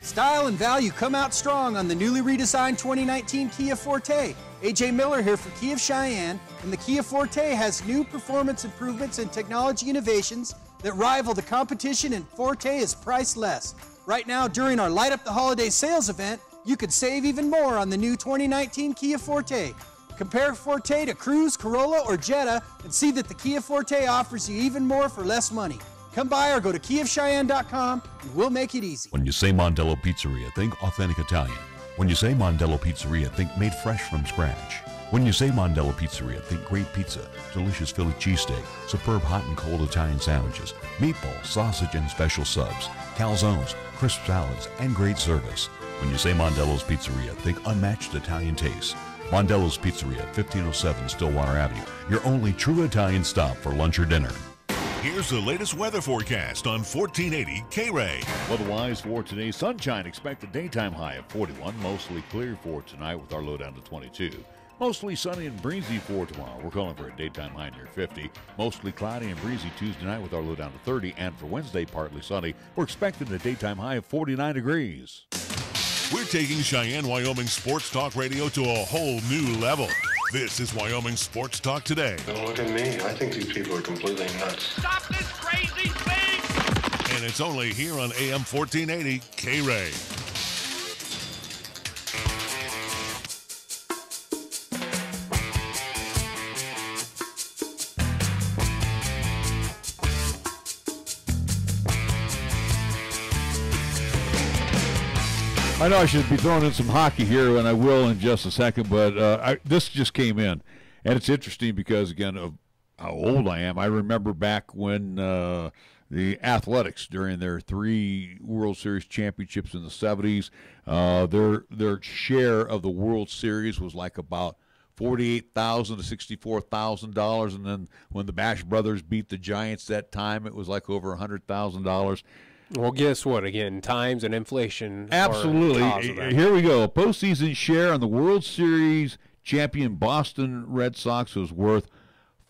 Style and value come out strong on the newly redesigned 2019 Kia Forte. AJ Miller here for Kia of Cheyenne, and the Kia Forte has new performance improvements and technology innovations that rival the competition, and Forte is priced less. Right now, during our Light Up the Holiday sales event, you could save even more on the new 2019 Kia Forte. Compare Forte to Cruze, Corolla, or Jetta and see that the Kia Forte offers you even more for less money. Come by or go to KiaofCheyenne.com and we'll make it easy. When you say Mondello Pizzeria, think authentic Italian. When you say Mondello Pizzeria, think made fresh from scratch. When you say Mondello Pizzeria, think great pizza, delicious Philly cheesesteak, superb hot and cold Italian sandwiches, meatballs, sausage, and special subs, calzones, crisp salads, and great service. When you say Mondello's Pizzeria, think unmatched Italian taste. Mondello's Pizzeria, 1507 Stillwater Avenue, your only true Italian stop for lunch or dinner. Here's the latest weather forecast on 1480 KRAE. Weather-wise for today, sunshine, expect a daytime high of 41, mostly clear for tonight with our low down to 22. Mostly sunny and breezy for tomorrow. We're calling for a daytime high near 50. Mostly cloudy and breezy Tuesday night with our low down to 30. And for Wednesday, partly sunny. We're expecting a daytime high of 49 degrees. We're taking Cheyenne, Wyoming Sports Talk Radio to a whole new level. This is Wyoming Sports Talk Today. Don't look at me. I think these people are completely nuts. Stop this crazy thing! And it's only here on AM 1480 KRAE. I know I should be throwing in some hockey here, and I will in just a second, but this just came in. And it's interesting because, again, of how old I am. I remember back when the Athletics, during their 3 World Series championships in the 70s, their share of the World Series was like about $48,000 to $64,000, and then when the Bash Brothers beat the Giants that time, it was like over $100,000. Well, guess what? Again, times and inflation. Absolutely. Here we go. Postseason share on the World Series champion Boston Red Sox was worth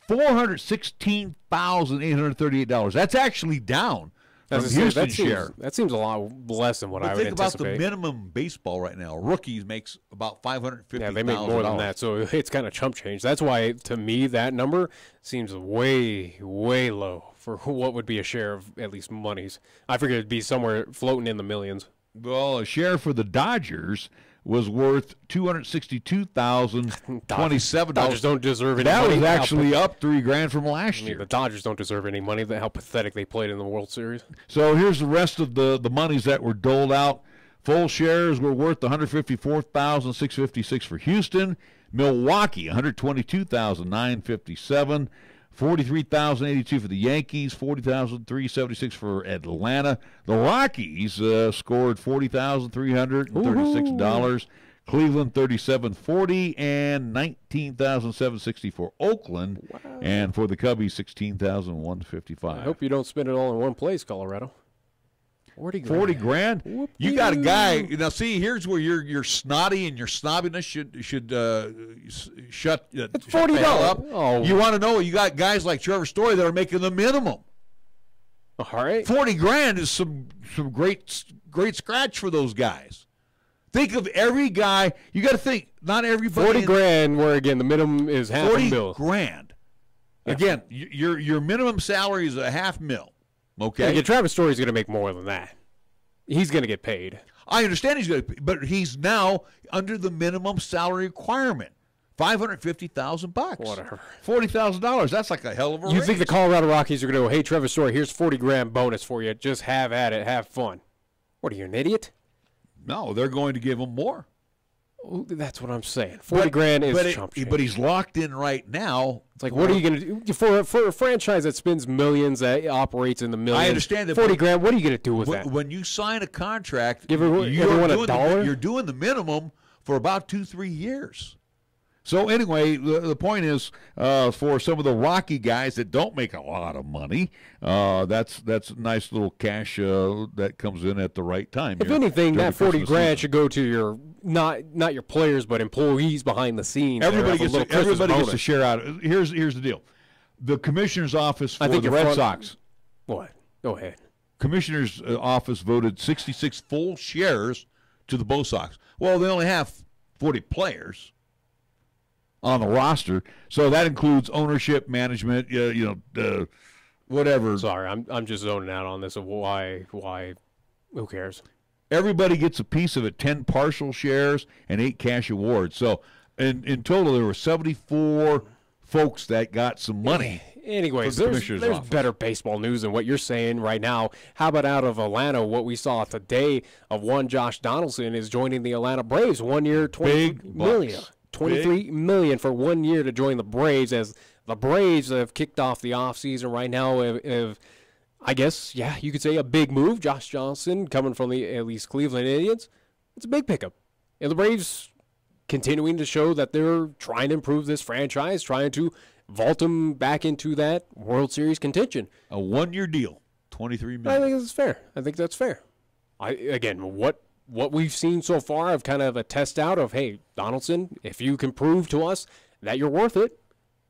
$416,838. That's actually down from Houston's share. That seems a lot less than what I would anticipate. Think about the minimum baseball right now. Rookies makes about $550,000. Yeah, they make more than that, so it's kind of chump change. That's why, to me, that number seems way, way low for what would be a share of at least monies. I figured it'd be somewhere floating in the millions. Well, a share for the Dodgers was worth $262,027. Dodgers don't deserve any that money. That was actually up $3,000 from last year. The Dodgers don't deserve any money. How pathetic they played in the World Series. So here's the rest of the monies that were doled out. Full shares were worth $154,656 for Houston. Milwaukee, $122,957. $43,082 for the Yankees, $40,376 for Atlanta. The Rockies scored $40,336. Cleveland $37,040 and $19,760 for Oakland. Wow. And for the Cubbies $16,155. I hope you don't spend it all in one place, Colorado. $40,000. $40,000. Whoop-dee. You got a guy. Now, see, here's where your snotty and your snobbiness should shut $40 up. Oh. You want to know? You got guys like Trevor Story that are making the minimum. All right. $40,000 is some great scratch for those guys. Think of every guy. You got to think. Not everybody. $40,000, where again the minimum is $500,000. $40,000. Again, your minimum salary is $500,000. Okay. Yeah, Travis Story's going to make more than that. He's going to get paid. I understand he's going to pay, but he's now under the minimum salary requirement. $550,000. Whatever. $40,000. That's like a hell of a You raise. think the Colorado Rockies are going to go, hey, Trevor Story, here's $40,000 bonus for you. Just have at it. Have fun. What, are you an idiot? No, they're going to give him more. That's what I'm saying. $40,000 is chump change. But he's locked in right now. It's like, what are you going to do for a franchise that spends millions, that operates in the millions? I understand that. $40,000. What are you going to do with that? When you sign a contract, give everyone $1. You're doing the minimum for about 2-3 years. So anyway, the point is, for some of the Rocky guys that don't make a lot of money, that's nice little cash that comes in at the right time. If anything, that 40 grand should go to your not your players, but employees behind the scenes. Everybody gets to share out. Here's the deal: the commissioner's office for the Red Sox. What? Go ahead. Commissioner's office voted 66 full shares to the Bo Sox. Well, they only have 40 players on the roster, so that includes ownership, management, whatever. Sorry, I'm just zoning out on this of why who cares? Everybody gets a piece of it, 10 partial shares and 8 cash awards. So in total there were 74 folks that got some money. Anyways, there's better baseball news than what you're saying right now. How about out of Atlanta, what we saw today of one Josh Donaldson is joining the Atlanta Braves, 1 year, $23 million. $23 million for 1 year to join the Braves, as the Braves have kicked off the offseason right now. I guess, yeah, you could say a big move. Josh Johnson coming from the at least Cleveland Indians. It's a big pickup. And the Braves continuing to show that they're trying to improve this franchise, trying to vault them back into that World Series contention. A 1 year deal, $23 million. I think that's fair. Again, what we've seen so far of kind of a test out of, hey, Donaldson, if you can prove to us that you're worth it,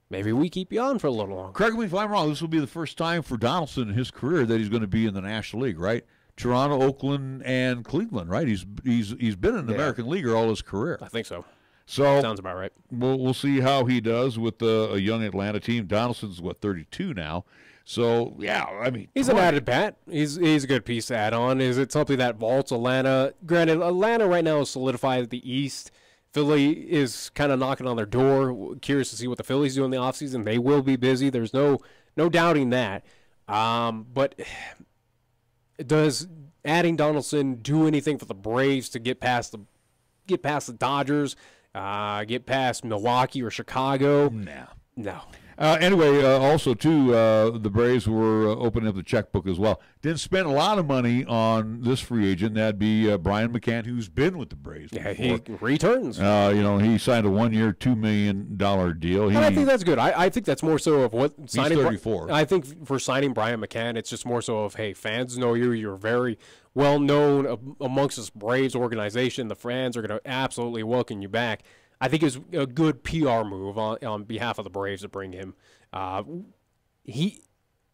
maybe we keep you on for a little longer. Correct me if I'm wrong. This will be the first time for Donaldson in his career that he's going to be in the National League, right? Toronto, Oakland, and Cleveland, right? He's been in the American League all his career. I think so. So sounds about right. We'll see how he does with a young Atlanta team. Donaldson's 32 now. So yeah, I mean, he's an added bat. He's a good piece to add on. Is it something that vaults Atlanta? Granted, Atlanta right now is solidified at the East. Philly is kind of knocking on their door. Curious to see what the Phillies do in the offseason. They will be busy. There's no doubting that. But does adding Donaldson do anything for the Braves to get past the Dodgers, get past Milwaukee or Chicago? No. Anyway, also, too, the Braves were opening up the checkbook as well. Didn't spend a lot of money on this free agent. That'd be Brian McCann, who's been with the Braves before. Yeah, he returns. He signed a 1 year, $2 million deal. I think that's good. I think that's more so of what signing. He's 34. I think for signing Brian McCann, it's just more so of, hey, fans know you. You're very well known amongst this Braves organization. The fans are going to absolutely welcome you back. I think it's a good PR move on behalf of the Braves to bring him.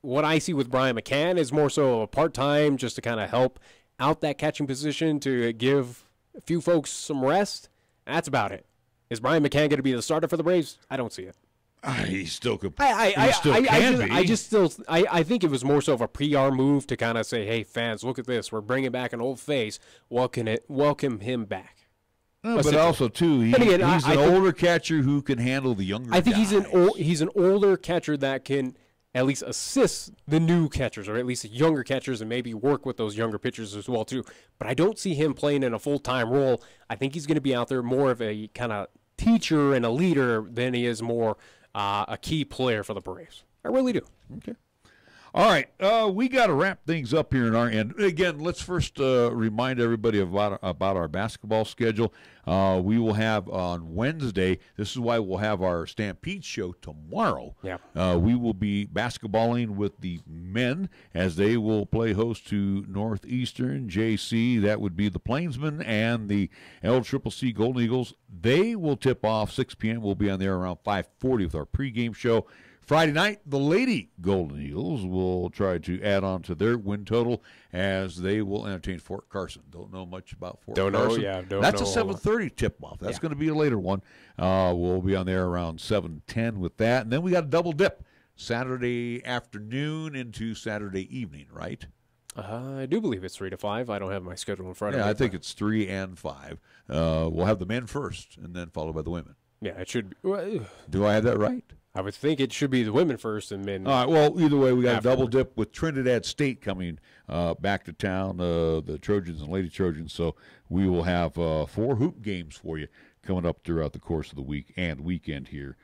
What I see with Brian McCann is more so a part-time, just to kind of help out that catching position, to give a few folks some rest. That's about it. Is Brian McCann going to be the starter for the Braves? I don't see it. He still could. I think it was more so of a PR move to kind of say, hey, fans, look at this. We're bringing back an old face. Welcome him back. No, but also too, he's an older catcher who can handle the younger. I think guys. he's an older catcher that can at least assist the new catchers, or at least the younger catchers, and maybe work with those younger pitchers as well too. But I don't see him playing in a full-time role. I think he's going to be out there more of a kind of teacher and a leader than he is more a key player for the Braves. I really do. Okay. All right, we got to wrap things up here in our end. Again, let's first remind everybody about our basketball schedule. We will have on Wednesday, this is why we'll have our Stampede show tomorrow. Yeah. We will be basketballing with the men as they will play host to Northeastern JC. That would be the Plainsmen and the LCCC Golden Eagles. They will tip off 6 p.m. We'll be on there around 5:40 with our pregame show. Friday night, the Lady Golden Eagles will try to add on to their win total as they will entertain Fort Carson. Don't know much about Fort Carson. That's a 7:30 tip-off. That's going to be a later one. We'll be on there around 7:10 with that. And then we got a double dip Saturday afternoon into Saturday evening, right? I do believe it's 3 to 5. I don't have my schedule in front of me. Yeah, I think it's 3 and 5. We'll have the men first and then followed by the women. Yeah, it should be. Do I have that right? I would think it should be the women first and men. All right, well, either way, we got a double dip with Trinidad State coming back to town, the Trojans and Lady Trojans. So we will have 4 hoop games for you coming up throughout the course of the week and weekend here